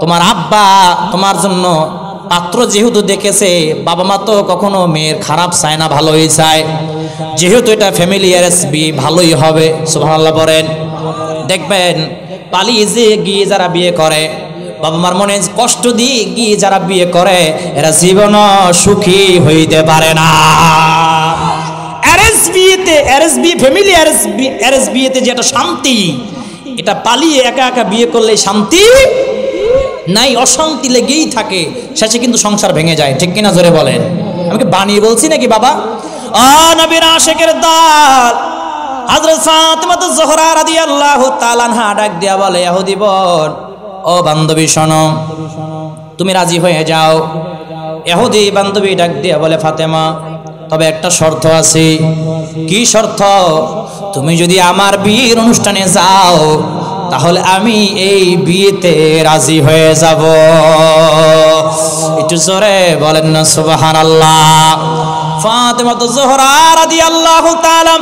তোমার আব্বা তোমার জন্য পাত্র যেহেতু দেখেছে, বাবা মা তো কখনো মেয়ের খারাপ চায় না, ভালোই চায়, যেহেতু এটা ফ্যামিলি অ্যারেঞ্জ বিয়ে, ভালোই হবে। সুবহানাল্লাহ বলেন। দেখবেন পালিয়ে যে গিয়ে যারা বিয়ে করে, বাবা মার মনে কষ্ট দিয়ে গিয়ে যারা বিয়ে করে, এরা জীবন সুখী হইতে পারে না। অ্যারেঞ্জ বিয়েতে, অ্যারেঞ্জ বিয়ে, ফ্যামিলি অ্যারেঞ্জ বিয়েতে যেটা শান্তি, এটা পালিয়ে একা একা বিয়ে করলে শান্তি নাই, অশান্তি লেগেই থাকে, শেষে কিন্তু সংসার ভেঙে যায়। ঠিক কিনা জোরে বলেন? আমাকে বানিয়ে বলছি নাকি বাবা? নবীর আশিকের দল হযরত ফাতিমা জোহরা রাদিয়াল্লাহু তাআলা আনহা ডাক দিয়া বলে, ইহুদি বোন, ও বান্ধবী শোনো, তুমি রাজি হয়ে যাও। ইহুদি বান্ধবী ডাক দিয়া বলে, ফাতেমা, তবে একটা শর্ত আছে। কি শর্ত? তুমি যদি আমার বিয়ের অনুষ্ঠানে যাও তাহলে আমি এই বিয়েতে রাজি হয়ে যাব। একটু জোরে বলেন না সুবহানাল্লাহ। ফাতেমা জোহরা রাদিয়াল্লাহু তাআলা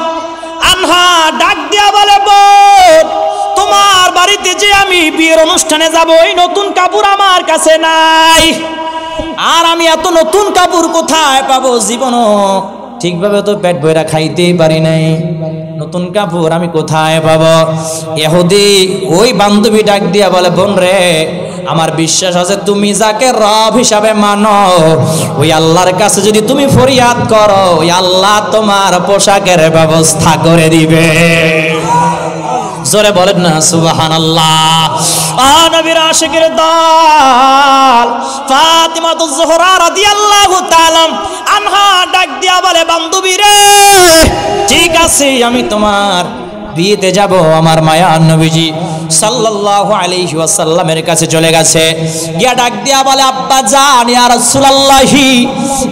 আনহা ডাক দিয়া বলে, বোন, তোমার বাড়িতে যে আমি বিয়ের অনুষ্ঠানে যাব, এই নতুন কাপড় আমার কাছে নাই, আর আমি এত নতুন কাপড় কোথায় পাবো? জীবনও ঠিকভাবে তো পেট ভরা খাইতেই পারি নাই, নতুন কাপড় আমি কোথায় পাবো? ইহুদি ওই বান্ধবী ডাক দিয়া বলে, বোন রে, আমার বিশ্বাস আছে তুমি যাকে রব হিসাবে মানো, ওই আল্লাহর কাছে যদি তুমি ফরিয়াদ করো, ওই আল্লাহ তোমার পোশাকের ব্যবস্থা করে দিবে। জোরে বলেন না সুবহানাল্লাহ। নবীর আশিকের দল ফাতিমা জোহরা রাদিয়াল্লাহু তাআলা আনহা ডাক দিয়া বলে, বান্ধবী রে, ঠিক আছে, আমি তোমার বিয়েতে যাব। আমার মায়ার নবীজি সাল্লাল্লাহু আলাইহি ওয়াসাল্লামের কাছে চলে গেছে, গিয়া ডাক দিয়া বলে, আব্বা জান, ইয়া রাসূলুল্লাহি,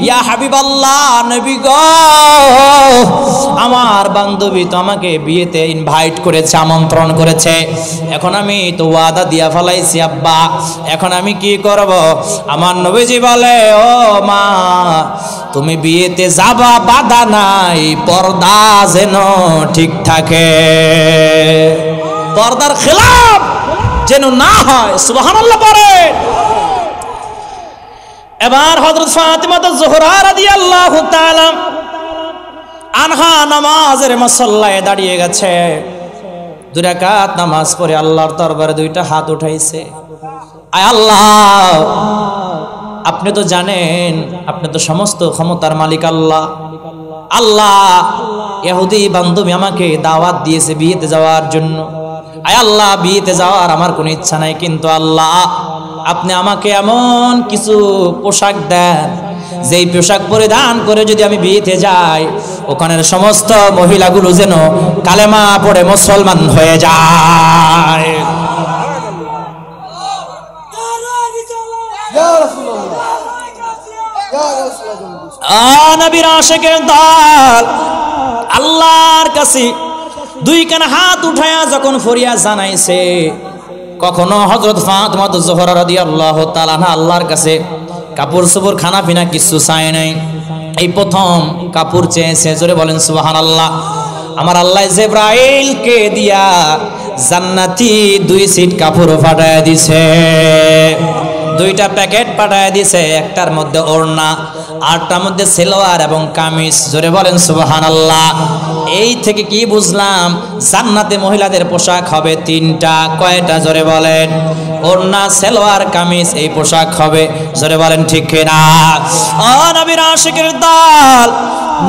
ইয়া হাবিবাল্লাহ, নবী গো, আমার বান্ধবী তো আমাকে বিয়েতে ইনভাইট করেছে, আমন্ত্রণ করেছে, এখন আমি তো ওয়াদা দিয়া ফেলাইছি আব্বা, এখন আমি কি করব? আমার নবীজি বলে, ও মা, তুমি বিয়েতে যাবা, বাধা নাই, পর্দা যেন ঠিক থাকে, পর্দার খেলাফ যেন না হয়। সুবহানাল্লাহ পড়েন। এবার হযরত ফাতিমা জোহরা রাদিয়াল্লাহু তাআলা আনহা নামাজের মুসল্লায় দাঁড়িয়ে গেছে, 2 রাকাত নামাজ পড়ে আল্লাহর দরবারে 2টা হাত উঠাইছে। আয় আল্লাহ, আপনি তো জানেন, আপনি তো সমস্ত ক্ষমতার মালিক আল্লাহ। আল্লাহ, ইহুদি বান্ধবী আমাকে দাওয়াত দিয়েছে বিয়েতে যাওয়ার জন্য, আয় আল্লাহ বিয়েতে যাওয়ার আমার কোনো ইচ্ছা নাই, কিন্তু আল্লাহ আপনি আমাকে এমন কিছু পোশাক দেন যেই পোশাক পরিধান করে যদি আমি বিয়েতে যাই ওখানের সমস্ত মহিলাগুলো যেন কালেমা পড়ে মুসলমান হয়ে যায়। নবীর আশিকের দল আল্লাহর কাছে দুই কান হাত উঠায়া যখন ফরিয়াদ জানাইছে, কখনো হযরত ফাতিমা জোহরা রাদিয়াল্লাহু তাআলা আনহা আল্লাহর কাছে কাপড় চোপড় খানা পিনা কিছু চায় নাই, এই প্রথম কাপড় চেয়েছে। জোরে বলেন সুবহানাল্লাহ। আমার আল্লাহ জিবরাইলকে দিয়া জান্নাতি 2 সিট কাপড় পাঠায় দিছে, 2টা প্যাকেট পাঠায় দিছে, একটার মধ্যে ওড়না আরটার মধ্যে সালোয়ার এবং কামিজ। জোরে বলেন সুবহানাল্লাহ। এই থেকে কি বুঝলাম, জান্নাতে মহিলাদের পোশাক হবে 3টা। কয়টা? জোরে বলেন। ওড়না, সালোয়ার, কামিজ, এই পোশাক হবে। জোরে বলেন ঠিক কিনা? ও নবীর আশিকের দল,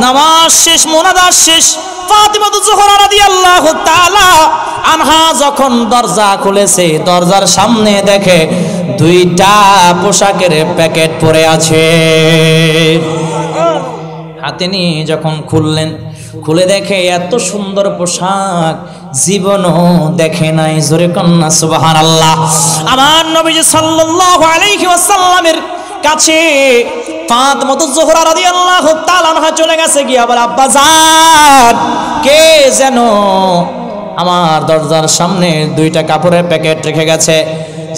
নামাজ শেষ, মুনাজাত শেষ, ফাতিমা জোহরা রাদিয়াল্লাহু তাআলা আনহা যখন দরজা খুলেছে, দরজার সামনে দেখে 2টা পোশাকের প্যাকেট পড়ে আছে। হাতে নিয়ে যখন খুললেন, খুলে দেখে এত সুন্দর পোশাক জীবনও দেখে নাই। জোরে কন্যা সুবহানাল্লাহ। আমার নবীজি সাল্লাল্লাহু আলাইহি ওয়াসাল্লামের কাছে ফাতিমা জোহরা রাদিয়াল্লাহু তাআলা আনহা চলে গেছে, গিয়ে আবার আব্বা জান কে যেন আমার দরজার সামনে 2টা কাপড়ের প্যাকেট রেখে গেছে।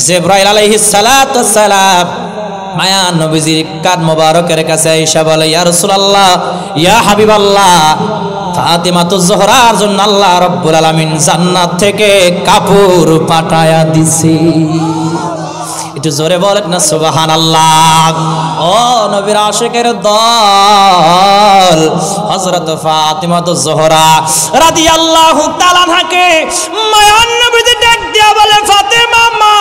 জিবরাইল আলাইহিস সালাতু ওয়াস সালাম মায়া নবীজির কান মোবারকের কাছে আয়েশা বলে, ইয়া রাসূলুল্লাহ, ইয়া হাবিবাল্লাহ, ফাতিমা জোহরার জন্য আল্লাহ রাব্বুল আলামিন জান্নাত থেকে কাপড় পাঠায়া দিছে। একটু জোরে বলেন না সুবহানাল্লাহ। ও নবীর আশিকের দল, হযরত ফাতিমা জোহরা রাদিয়াল্লাহু তাআলা আনহাকে মায়ার নবীজি ডাক দিয়া বলে, ফাতিমা মা,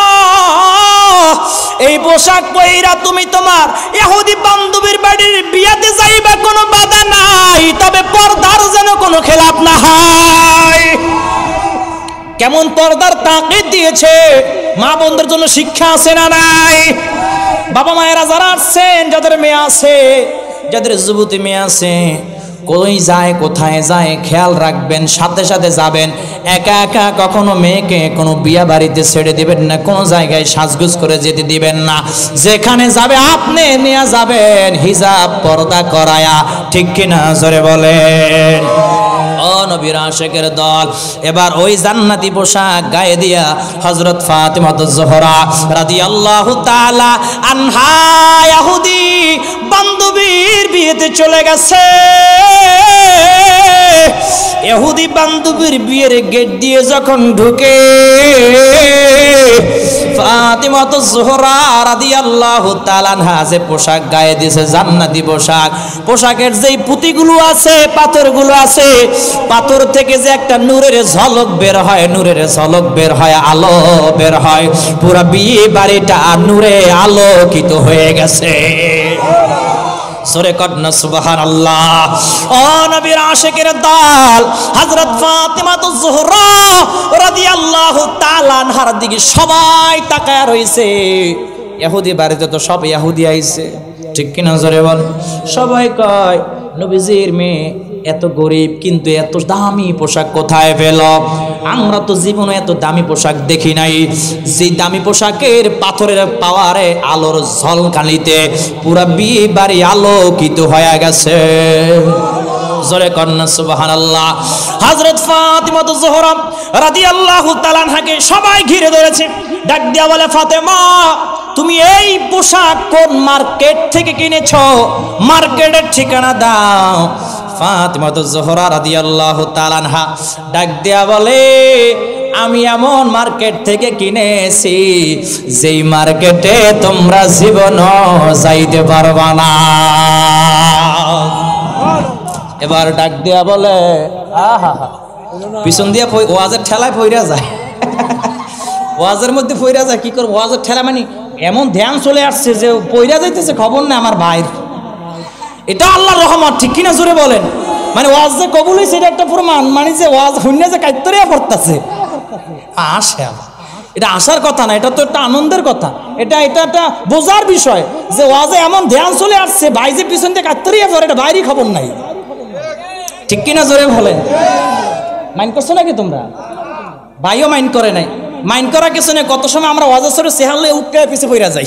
এই পোশাক পইরা তুমি তোমার ইহুদি বান্ধবীর বাড়ির বিয়াতে যাইবা, কোনো বাধা নাই, তবে পর্দার যেন কোনো খেলাপ না হয়। কেমন পর্দার তাকিদ দিয়েছে, মা বোনদের জন্য শিক্ষা আছে না নাই? বাবা মায়েরা যারা আছেন, যাদের মেয়ে আছে, যাদের যুবতী মেয়ে আছে, কই যায় কোথায় যায় খেয়াল রাখবেন, সাথে সাথে যাবেন। একা একা কখনো মেয়েকে কোনো বিয়া বাড়িতে ছেড়ে দিবেন না, কোনো জায়গায় সাজগুজ করে যেতে দিবেন না। যেখানে যাবে আপনি নিয়ে যাবেন হিজাব পর্দা করায়া, ঠিক কিনা? জোরে বলেন। ও নবীর আশিকের দল, এবার ওই জান্নাতি পোশাক গায়ে দিয়া হযরত ফাতিমা জোহরা রাদিয়াল্লাহু তাআলা আনহা ইহুদি বান্ধবীর বিয়েতে চলে গেছে। ইহুদি বান্ধবীর বিয়ের গেট দিয়ে যখন ঢুকে, ফাতিমা জোহরা রাদিয়াল্লাহু তাআলা আনহা যে পোশাক গায়ে দিয়েছে, জান্নাতি পোশাক, পোশাকের যেই পুঁতিগুলো আছে, পাথরগুলো আছে, পাথর থেকে যে একটা নূরের ঝলক বের হয়, নূরের ঝলক বের হয়, আলো বের হয়, পুরো বিয়ে বাড়িটা নূরে আলোকিত হয়ে গেছে। সরে কন্যা সুবহানাল্লাহ। ও নবীর আশিকের দল, হযরত ফাতিমা জোহরা রাদিয়াল্লাহু তাআলা আনহার দিকে সবাই তাকায় রইছে। ইহুদি বাড়িতে তো সব ইহুদি আইছে, ঠিক কিনা? জোরে বল। সবাই কয়, নবীজির মেয়ে এত গরিব কিন্তু এত দামি পোশাক কোথায় পেল? আমরা তো জীবনে এত দামি পোশাক দেখি নাই। যে দামি পোশাকের পাথরের পাওয়ারে, আলোর ঝলকানিতে পুরা বিয়ে বাড়ি আলোকিত হয়ে গেছে। জোরে কন্যা সুবহানাল্লাহ। হযরত ফাতিমা জোহরা রাদিয়াল্লাহু তাআলা আনহাকে সবাই ঘিরে ধরেছে, ডাক দিয়া বলে, ফাতেমা, তুমি এই পোশাক কোন মার্কেট থেকে কিনেছো? মার্কেটের ঠিকানা দাও। ফাতিমা জোহরা রাদিয়াল্লাহু তাআলা আনহা ডাক দিয়া বলে, আমি এমন মার্কেট থেকে কিনেছি যেই মার্কেটে তোমরা জীবনও যাইতে পারবা না। এবার ডাক দিয়া বলে, আহা, পিছন দিয়া ওয়াজের ঠেলায় পইরা যায়, ওয়াজের মধ্যে পইরা যায়। কি করব? ওয়াজের ঠেলা মানে এমন ধ্যান চলে আসছে যে পইরা যাইতেছে, খবর না আমার ভাইয়ের। এটা আল্লাহর রহমত, ঠিক কিনা? জোরে বলেন। মানে ওয়াজ যে কবুল হইছে এটা একটা প্রমাণ, মানে যে ওয়াজ হইনা যে কাইতরিয়া পড়তাছে, আসে আবার। এটা আসার কথা না, এটা তো একটা আনন্দের কথা, এটা একটা বোঝার বিষয় যে ওয়াজে এমন ধ্যান চলে আসছে, ভাই যে পিছন থেকে কাত্তরিয়া পরে, এটা বাইরেই খবর নাই। ঠিক কিনা জোরে বলেন? মাইন্ড করছো নাকি তোমরা? ভাইও মাইন্ড করে নাই। মাইন্ড করা কিছু নেই। কত সময় আমরা ওয়াজের সরে সেহালে উঠতে পিছিয়ে পড়া যাই,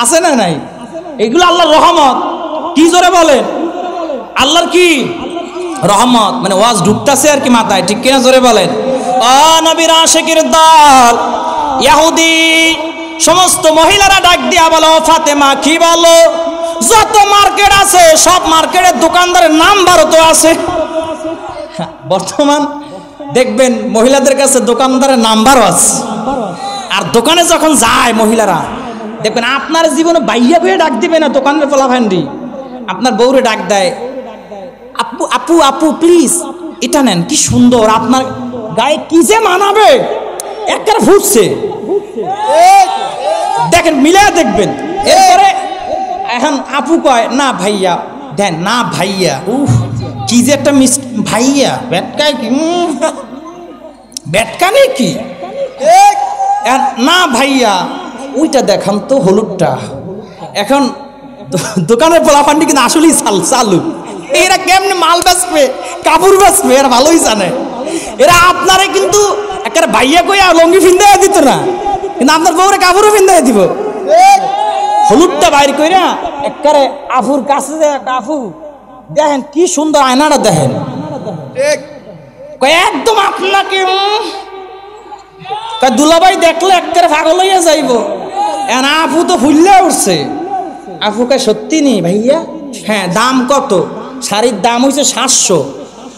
আছে না নাই? এগুলো আল্লাহর রহমত। কি জোরে বলেন? আল্লাহর কি রহমত, মানে ওয়াজ ঢুকতেছে আর কি মাথায়। ঠিক কিনা জোরে বলেন? ও নবীর আশিকের দল, ইহুদি সমস্ত মহিলারা ডাক দিয়া বলো, ফাতেমা কি বলো? যত মার্কেট আছে সব মার্কেটের দোকানদারের নাম্বারও তো আছে। বর্তমান দেখবেন মহিলাদের কাছে দোকানদারের নাম্বারও আছে। আর দোকানে যখন যায় মহিলারা, দেখবেন আপনার জীবনে বাইয়া বইয়ে ডাক দিবে না, দোকানের ফলাফান্ডি আপনার বউরে ডাক দেয়, আপু আপু আপু প্লিজ এটা নেন, কি সুন্দর, আপনার গায়ে কি যে মানাবে, একবার ফুটছে। দেখেন মিলে দেখবেন। এরপরে এখন আপু কয় না ভাইয়া দেন, না ভাইয়া, উহ কি যে একটা মিস, ভাইয়া ব্যাটকায় কি, ব্যাটকানে কি, না ভাইয়া ওইটা দেখান তো হলুদটা। এখন দোকানের পোলাপান্ডি কিন্তু আসলেই চালু। এরা কেমনে মাল বেচবে, কাপড় বেচবে, এরা ভালোই জানে। এরা আপনারে কিন্তু একেবারে ভাইয়া কইয়া লঙ্গি ফিন্দাইয়া দিত না, কিন্তু আপনার বউরে কাপড়ও ফিন্দাইয়া দিব। হলুদটা বাইর কইরা একেবারে আফুর কাছে আফু দেখেন কি সুন্দর আয়নাটা দেখেন, একদম আপনাকে দুলাভাই দেখলে একেবারে পাগল হইয়া যাইব। আপু তো ফুললে উঠছে। আপু কয় সত্যি নি ভাইয়া? হ্যাঁ। দাম কত? শাড়ির দাম হইছে 700,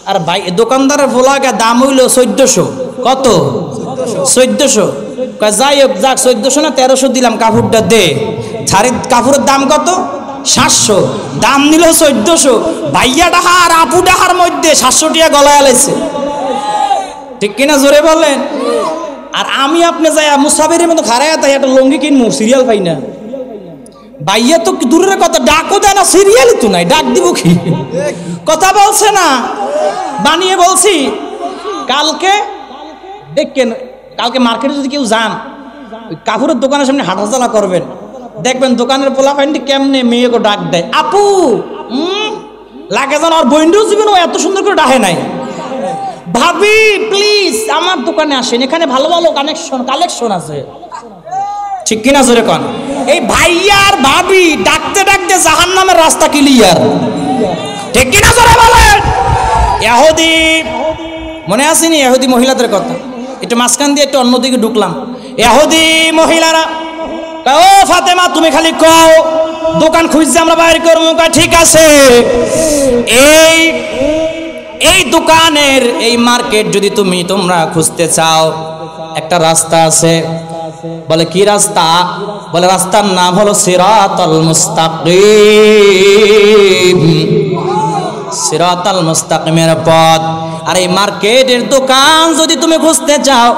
আর ভাই দোকানদারের ভোলাকে দাম হইল 1400। কত? 1400। যাই হোক, যাক 1400 না 1300 দিলাম, কাপড়টা দে। শাড়ির কাপড়ের দাম কত? 700, দাম নিল 1400। ভাইয়া ডাহা আর আপু ডাহার মধ্যে 700 টাকা গলায় আলাইছে। ঠিক কিনা জোরে বলেন? আর আমি আপনি যাই মুসাফিরের মতো খারাইয়া তাই একটা লঙ্গি কিনবো, সিরিয়াল পাই না। ভাইয়া তো দূরের কথা, ডাকও দেয় না, সিরিয়ালই তো নাই, ডাক দিব কি? কথা বলছে না, বানিয়ে বলছি। কালকে দেখেন, কালকে মার্কেটে যদি কেউ যান, ওই কাপড়ের দোকানের সামনে হাঁটাচলা করবেন, দেখবেন দোকানের পোলাপাইন্ডি কেমনে মেয়েকে ডাক দেয়, আপু। লাগে যেন আর বইন্ডু জীবন ও এত সুন্দর করে ডাকে নাই। ভাবি প্লিজ আমার দোকানে আসেন, এখানে ভালো ভালো কালেকশন আছে। ঠিক কিনা জোরে কন? এই ভাইয়া আর ভাবি ডাকতে ডাকতে জাহান্নামের রাস্তা ক্লিয়ার। ঠিক কিনা জোরে বলেন? ইহুদি মনে আসেনি? ইহুদি মহিলাদের কথা একটু মাঝখান দিয়ে একটু অন্যদিকে ঢুকলাম। ইহুদি মহিলারা ও ফাতেমা তুমি খালি কও, দোকান খুঁজছে আমরা বাইর করবো। ঠিক আছে, এই দোকানের এই মার্কেট যদি তোমরা খুঁজতে চাও, একটা রাস্তা আছে। বলে কি রাস্তা? বলে রাস্তার নাম হলো সিরাতাল মুস্তাকিম, সিরাতাল মুস্তাকিমের পথ। আর এই মার্কেটের দোকান যদি তুমি খুঁজতে চাও,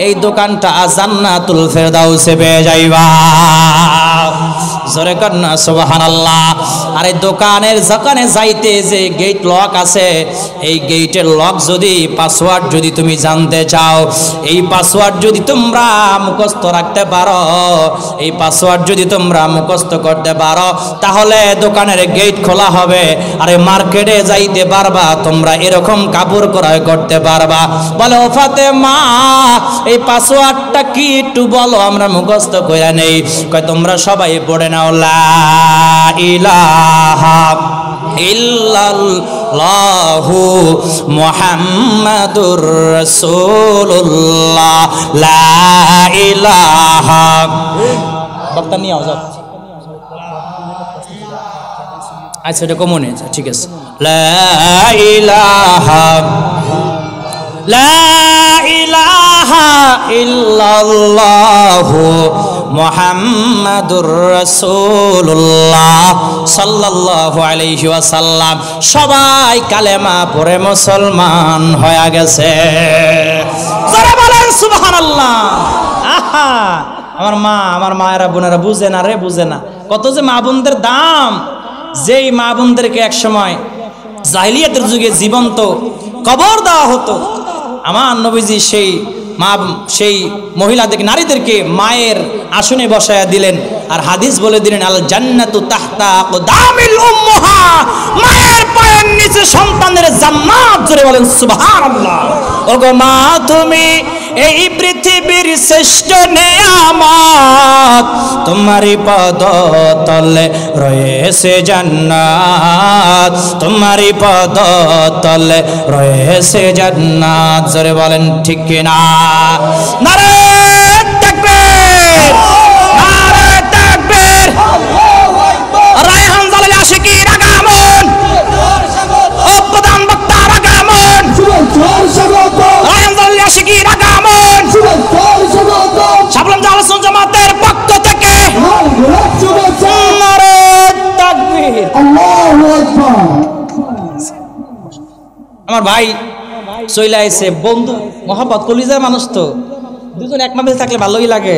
এই দোকানটা জান্নাতুল ফেরদাউসে পেয়ে যাইবা। জোরে কর না সুবহানাল্লাহ। আর এই দোকানের যেখানে যাইতে যে গেট লক আছে, এই গেটের লক যদি পাসওয়ার্ড যদি তুমি জানতে চাও, এই পাসওয়ার্ড যদি তোমরা মুখস্থ রাখতে পারো, এই পাসওয়ার্ড যদি তোমরা মুখস্থ করতে পারো, তাহলে দোকানের গেট খোলা হবে আর এই মার্কেটে যাইতে পারবা, তোমরা এরকম কাপড় ক্রয় করতে পারবা। বলে ও ফাতেমা এই পাসওয়ার্ডটা কি একটু বলো, আমরা মুখস্থ করে নেই। কয় তোমরা সবাই পড়ে নাও, লা ইলাহা ইল্লাল্লাহু মুহাম্মাদুর রাসূলুল্লাহ, লা ইলাহা। বক্তা নিয়ে যাও। আচ্ছা এটা কমন আছে, ঠিক আছে। লা ইলাহা ইল্লাল্লাহু মুহাম্মাদুর রাসূলুল্লাহ সাল্লাল্লাহু আলাইহি ওয়াসাল্লাম। সবাই কালেমা পড়ে মুসলমান হয়ে গেছে। যারা বলেন সুবহানাল্লাহ। আহা আমার মায়েরা বোনেরা বুঝে না রে, বুঝে না কত যে মা বোনদের দাম। যেই মা বোনদেরকে এক সময় জাহিলিয়াতের যুগে জীবন্ত কবর দেওয়া হতো, আমার নবীজি সেই মা সেই মহিলাদেরকে নারীদেরকে মায়ের আসনে বসায়া দিলেন আর হাদিস বলে দিলেন আল জান্নাতু তাহতা আকদামিল উম্মাহা, মায়ের পায়ের নিচে সন্তানের জান্নাত। জোরে বলেন সুবহানাল্লাহ। ওগো মা তুমি এই পৃথিবীর শ্রেষ্ঠ নেয়ামত, তোমারই পদ তলে রয়েছে জান্নাত, তোমারই পদ তলে রয়েছে জান্নাত। জোরে বলেন ঠিক কিনা? নারে তাকবীর, নারে তাকবীর। রায়হান জালালি আশিকির আগমন, ও প্রধান বক্তার আগমন, রায়হান জালালি আশিকির আগমন, শাবলাম জালাসুন জামাতের পক্ষ থেকে নারে তাকবীর। আল্লাহু আকবার। আমার ভাই চইলা আইছে, বন্ধু মহাব্বত কলিজার মানুষ, তো দুজন এক মাহফিলে থাকলে ভালোই লাগে।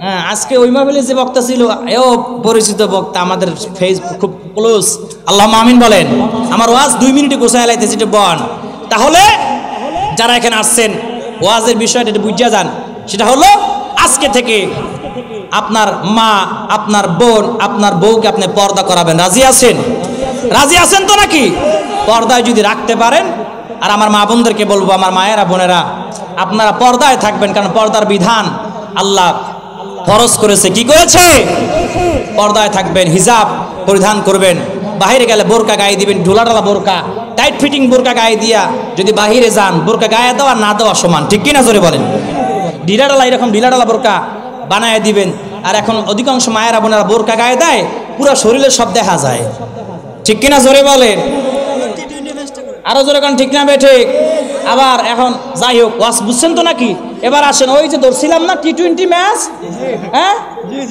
হ্যাঁ, আজকে ওই মাহফিলে যে বক্তা ছিল এও পরিচিত বক্তা, আমাদের ফেস খুব ক্লোজ। আল্লাহ আমিন বলেন। আমার ওয়াজ 2 মিনিটে গোছায় লাইতেছে, এটা বন। তাহলে যারা এখানে আসছেন ওয়াজের বিষয়টা এটা বুঝা যান। সেটা হলো আজকে থেকে আপনার মা, আপনার বোন, আপনার বউকে আপনি পর্দা করাবেন। রাজি আছেন? রাজি আছেন তো নাকি? পর্দায় যদি রাখতে পারেন, আর আমার মা বোনদেরকে বলবো, আমার মায়েরা বোনেরা আপনারা পর্দায় থাকবেন, কারণ পর্দার বিধান আল্লাহ ফরজ করেছে। কি করেছে? পর্দায় থাকবেন, হিজাব পরিধান করবেন, বাহিরে গেলে বোরকা গায়ে দিবেন, ঢোলাঢালা বোরকা, টাইট ফিটিং বোরকা গায়ে দিয়া যদি বাহিরে যান, বোরকা গায়ে দেওয়া না দেওয়া সমান। ঠিক কিনা জোরে বলেন? ঢিলাঢালা, এরকম ঢিলাঢালা বোরকা বানায় দিবেন। আর এখন অধিকাংশ মায়েরা বোনেরা বোরকা গায়ে দেয়, পুরো শরীরের সব দেখা যায়। ঠিক কিনা জোরে বলেন? আরো জোরে কারণ ঠিক না বে ঠিক? আবার এখন যাই হোক, ওয়াজ বুঝছেন তো নাকি? এবার আসেন, ওই যে ধরছিলাম না টি-20 ম্যাচ, হ্যাঁ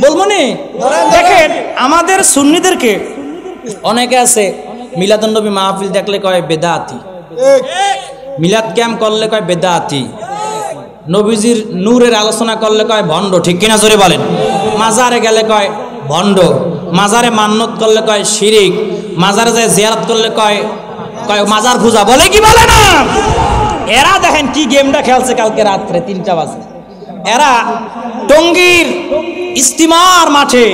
বলবো নি? দেখেন আমাদের সুন্নিদেরকে অনেকে আছে মিলাদুন্নবী মাহফিল দেখলে কয় বেদাতি, মিলাদ ক্যাম্প করলে কয় বেদাতি, নবীজির নূরের আলোচনা করলে কয় ভণ্ড। ঠিক কিনা জোরে বলেন? মাজারে গেলে কয় ভণ্ড, মাজারে মান্নত করলে কয় শিরিক, মাজারে যায় জিয়ারত করলে কয় মাজার পূজা। বলে কি বলে না? এরা দেখেন কি গেমটা খেলছে কালকে রাত্রে 3টা বাজে। এরা টঙ্গীর ইস্তিমার মাঠে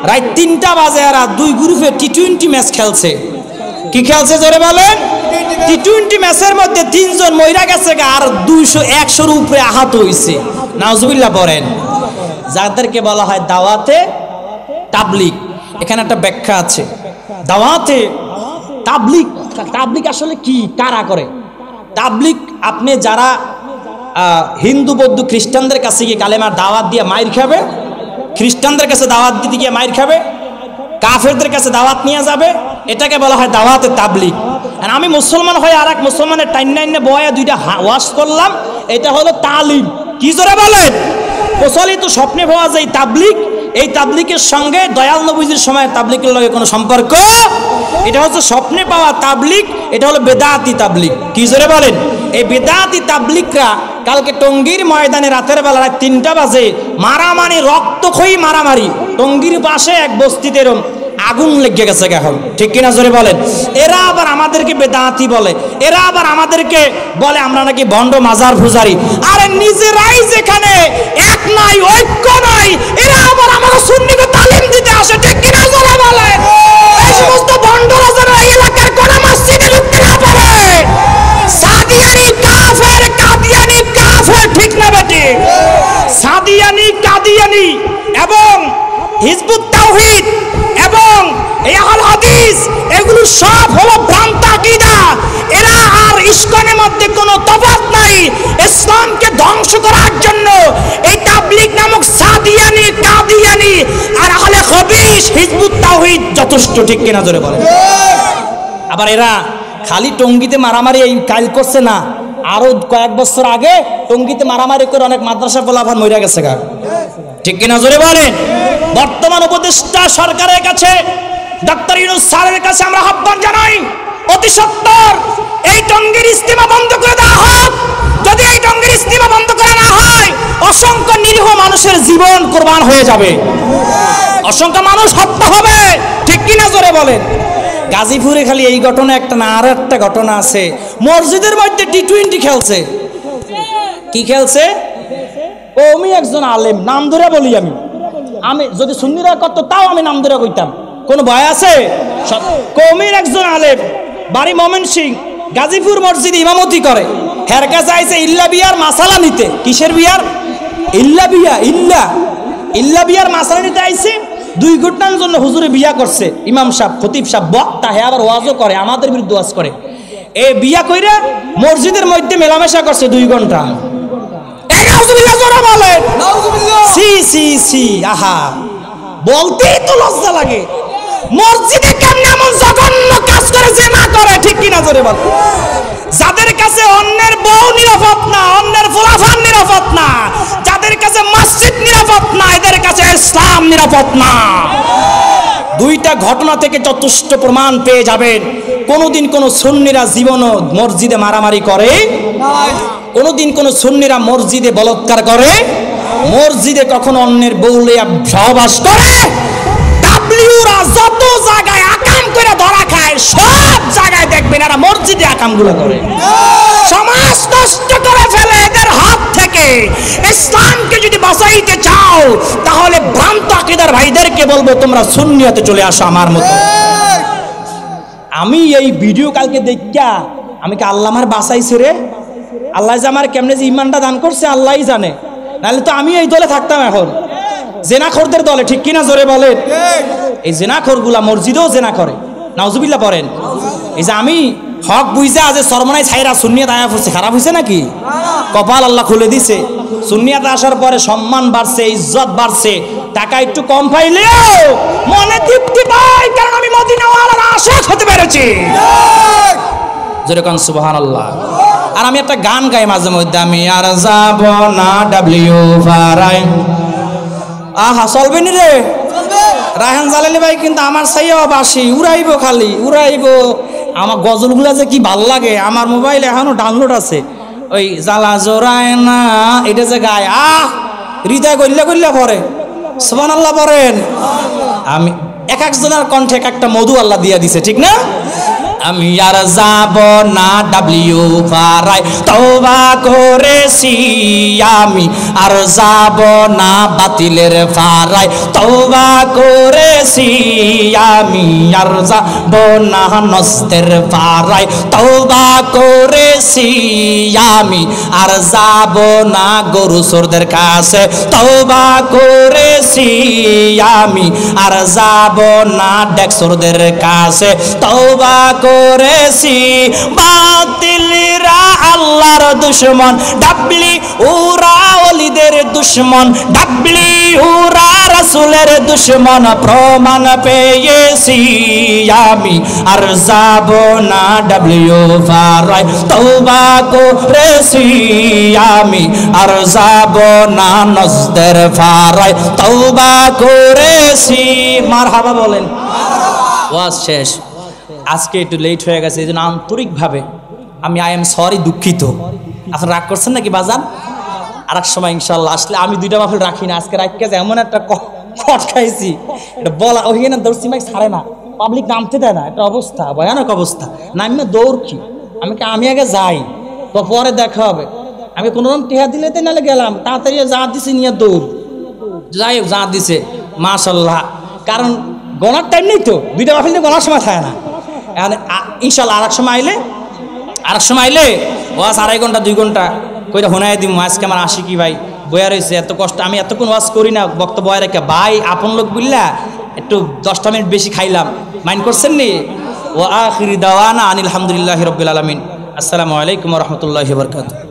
রাত 3টা বাজে এরা 2 গ্রুপে টি-20 ম্যাচ খেলছে। কি খেলছে জোরে বলেন? টি-20 ম্যাচের মধ্যে 3 জন মইরা গেছে, আর 200-100-র উপরে আহত হইছে। নাউজুবিল্লাহ পড়েন। যাদেরকে বলা হয় দাওয়াতে তাবলিগ। এখানে একটা ব্যাখ্যা আছে। দাওয়াতে তাবলিগ, তাবলিগ আসলে কি, কারা করে তাবলিগ? আপনি যারা হিন্দু বৌদ্ধ খ্রিস্টানদের কাছে গিয়ে কালেমার দাওয়াত দিয়ে মাইর খাবে, খ্রিস্টানদের কাছে দাওয়াত দিতে গিয়ে মাইর খাবে, কাফেরদের কাছে দাওয়াত নিয়ে যাবে, এটাকে বলা হয় দাওয়াতে তাবলিগ। আর আমি মুসলমান হয়ে আর এক মুসলমানের টাইনাইনে বয়া 2টা ওয়াজ করলাম, এটা হলো তালিম। কি জোরে বলেন? প্রচলিত স্বপ্নে পাওয়া যায় তাবলিগ, এই তাবলিগের সঙ্গে দয়াল নবীজির সময় তাবলিগের লগে কোনো সম্পর্ক, এটা হচ্ছে স্বপ্নে পাওয়া তাবলিগ, এটা হলো বেদাতি তাবলিগ। কি জোরে বলেন? এই বেদাতি তাবলিগরা কালকে টঙ্গীর ময়দানে রাতের বেলা 3টা বাজে মারামারি, রক্তক্ষয়ী মারামারি, টঙ্গীর পাশে এক বস্তিতে আগুন লেগে গেছে এখন। ঠিক কিনা জোরে বলেন? এরা আবার আমাদেরকে বেদাতি বলে, এরা আবার আমাদেরকে বলে আমরা নাকি ভণ্ড মাজার পূজারি। আরে নিজেরাই যেখানে এক নাই, ঐক্য নাই, এরা আবার আমাকে সুন্নিকে তালিম দিতে আসে। ঠিক কিনা জোরে বলেন? এই সমস্ত ভণ্ডরা যেন এই এলাকার কোন মসজিদে ঢুকতে না পারে। সাদিয়ানি কাফের, কাদিয়ানি কাফের। ঠিক না বেটি? সাদিয়ানি, কাদিয়ানি এবং হিজবুত তাওহীদ এবং আহলে হাদিস, এগুলো সব হলো ভ্রান্ত আকীদা। এরা আর ইসলামের মধ্যে কোনো তফাৎ নাই। ইসলামকে ধ্বংস করার জন্য এই তাবলিগ নামক সাদিয়ানি, কাদিয়ানি আর আহলে হাদিস, হিজবুত তাওহীদ যথেষ্ট। ঠিক কিনা জোরে বলেন? আবার এরা খালি টঙ্গীতে মারামারি এই কাল করছে না, আরো কয়েক বছর আগে টঙ্গীতে মারামারি করে অনেক মাদ্রাসা পোলাপান মরে গেছে গা। ঠিক কিনা জোরে বলেন? বর্তমান উপদেষ্টা সরকারের কাছে, ডক্টর ইউনূস স্যারের কাছে আমরা আহ্বান জানাই, অতি সত্বর এই টঙ্গীর ইস্তিমা বন্ধ করে দেওয়া হোক। যদি এই টঙ্গীর ইস্তিমা বন্ধ করা না হয়, অসংখ্য নিরীহ মানুষের জীবন কোরবান হয়ে যাবে, অসংখ্য মানুষ হত্যা হবে। ঠিক কিনা জোরে বলেন? গাজীপুরে খালি এই ঘটনা একটা না, আর একটা ঘটনা আছে, মসজিদের মধ্যে টি-20 খেলছে। কি খেলছে? কওমি একজন আলেম, নাম ধরে বলি আমি, আমি যদি সুন্নিরা করতো তাও আমি নাম ধরে কইতাম, কোন ভয় আছে? কওমির একজন আলেম, বাড়ি ময়মনসিংহ, গাজীপুর মসজিদে ইমামতি করে। হের কাছে আইছে ইল্লা বিয়ার মাসালা নিতে। কিসের বিয়ার? ইল্লা বিয়া। ইল্লা বিয়ার মাসালা নিতে আইছে। 2 ঘন্টার জন্য হুজুরে বিয়া করছে। ইমাম সাহেব, খতিব সাহেব বক্তা, হে আবার ওয়াজও করে, আমাদের বিরুদ্ধে ওয়াজ করে। এই বিয়া কইরা মসজিদের মধ্যে মেলামেশা করছে 2 ঘন্টা। সি সি সি, আহা, বলতেই তো লজ্জা লাগে। মসজিদে কেমন এমন জঘন্য কাজ করে, যে না করে, ঠিক কিনা জোরে বল। যাদের কাছে অন্যের বউ নিরাপদ না, অন্যের ফুলাফান নিরাপদ না, যাদের কাছে মসজিদ নিরাপদ না, এদের কাছে ইসলাম নিরাপদ না। 2টা ঘটনা থেকে যথেষ্ট প্রমাণ পেয়ে যাবেন। কোনোদিন কোন সুন্নিরা জীবনও মসজিদে মারামারি করে? কোনোদিন কোন সুন্নিরা মসজিদে বলৎকার করে? মসজিদে কখনো অন্যের বউ লইয়া সহবাস করে? ডাব্লিউরা যত জায়গায় আকাম করে ধরা খায়, সব জায়গায় দেখবেন এরা মসজিদে আকামগুলো করে। সমাজ নষ্ট করে ফেলে এদের হাত থেকে। ইসলামকে যদি বাঁচাইতে চাও, তাহলে ভ্রান্ত আকীদার ভাইদেরকে বলবো, তোমরা সুন্নিয়তে চলে আসো আমার মতো। আমি এই ভিডিও কালকে দেখা, আমি কি আল্লাহ আমার বাঁচাইছে রে? আল্লাহ যে আমার কেমনে যে ইমানটা দান করছে আল্লাহই জানে, নাহলে তো আমি এই দলে থাকতাম এখন, জেনাখোরদের দলে, ঠিক কিনা জোরে বলেন। এই জেনাখোরগুলা মসজিদেও জেনা করে, নাউজুবিল্লাহ পড়েন। এই যে আমি হক বুঝা যে সরমনাই ছাইরা সুন্নিয়াত আয়া পড়ছে, খারাপ হয়েছে নাকি? কপাল আল্লাহ খুলে দিছে। সুন্নিয়াত আসার পরে সম্মান বাড়ছে, ইজ্জত বাড়ছে, টাকা একটু কম পাইলেও মনে তৃপ্তি পাই, কারণ আমি মদিনাওয়ালার আশিক হতে পেরেছি। জোরে কোন সুবহানাল্লাহ। আর আমি একটা গান গাই মাঝে মধ্যে, আমি আর যাব না ডাব্লিউ ফারাই। আহা, চলবে নি রে? রায়হান জালালি ভাই কিন্তু আমার চাইও বাসি উড়াইবো, খালি উড়াইবো। আমার গজলগুলা যে কি ভাল লাগে, আমার মোবাইলে এখনো ডাউনলোড আছে। ওই জ্বালা জোড়ায় না, এটা যে গায়, হৃদয় গল্লা গল্লা পড়ে। সুবহানাল্লাহ পড়েন। আমি এক একজনের কণ্ঠে এক একটা মধু আল্লাহ দিয়া দিছে, ঠিক না? আমি আর যাব না ডাব্লিউ ফারাই, তওবা করেছি আমি আর যাব না বাতিলের ফারাই, তওবা করেছি আমি আর যাব না নস্তের ফারাই, তওবা করেছি আমি আর যাব না গরু চোরদের কাছে, তওবা করেছি আমি আর যাব না ডেকসোরদের কাছে, তওবা করেছি। বাতিলরা আল্লাহর দুশমন, ডাবলি ওরা ওলিদের দুশমন, ডাবলি ওরা রাসূলের দুশমন, প্রমাণ পেয়েছি আমি আর যাব না ডাব্লিউ ফারাই, তওবা করেছি আমি আর যাব না নজদের ফারাই, তওবা করেছি। মারহাবা বলেন। ওয়াজ শেষ। আজকে একটু লেট হয়ে গেছে, এই জন্য আন্তরিকভাবে আমি আই এম সরি, দুঃখিত। আপনার রাগ করছেন নাকি বাজান? আর এক সময় ইনশাল্লাহ আসলে আমি 2টা মাহফিল রাখি না। আজকে রাখতে এমন একটা কট খাইছি, এটা বলা ওইখানে দৌড়ছি মাইক ছাড়ে না, পাবলিক নামতে দেয় না, একটা অবস্থা, ভয়ানক অবস্থা। নামে দৌড়ছি, আমি আগে যাই, তো পরে দেখা হবে। আমি কোনোরকম টেহা দিলে তো নাহলে গেলাম, তাড়াতাড়ি যা দিছি নিয়ে দৌড়, যাই হোক যা দিছে মাশাল্লাহ। কারণ গণার টাইম নেই তো, 2টা মাহফিল নিয়ে গণার সময় থাকে না। ইনশাল্লাহ আর এক সময় আইলে ওয়াজ 2.5 ঘন্টা 2 ঘন্টা কইটা শোনাই দিম। আজকে আমার আশিকি ভাই বয়া রয়েছে, এত কষ্ট, আমি এতক্ষণ ওয়াজ করি না, বক্তব্য বয়া রেখে ভাই আপন লোক বুঝলা একটু 10টা মিনিট বেশি খাইলাম, মাইন্ড করছেন নি? ওয়া আখিরি দাওয়ানা আনিল হামদুলিল্লাহি রাব্বিল আলামিন। আসসালামু আলাইকুম ওয়া রাহমাতুল্লাহি ওয়া বারাকাতুহু।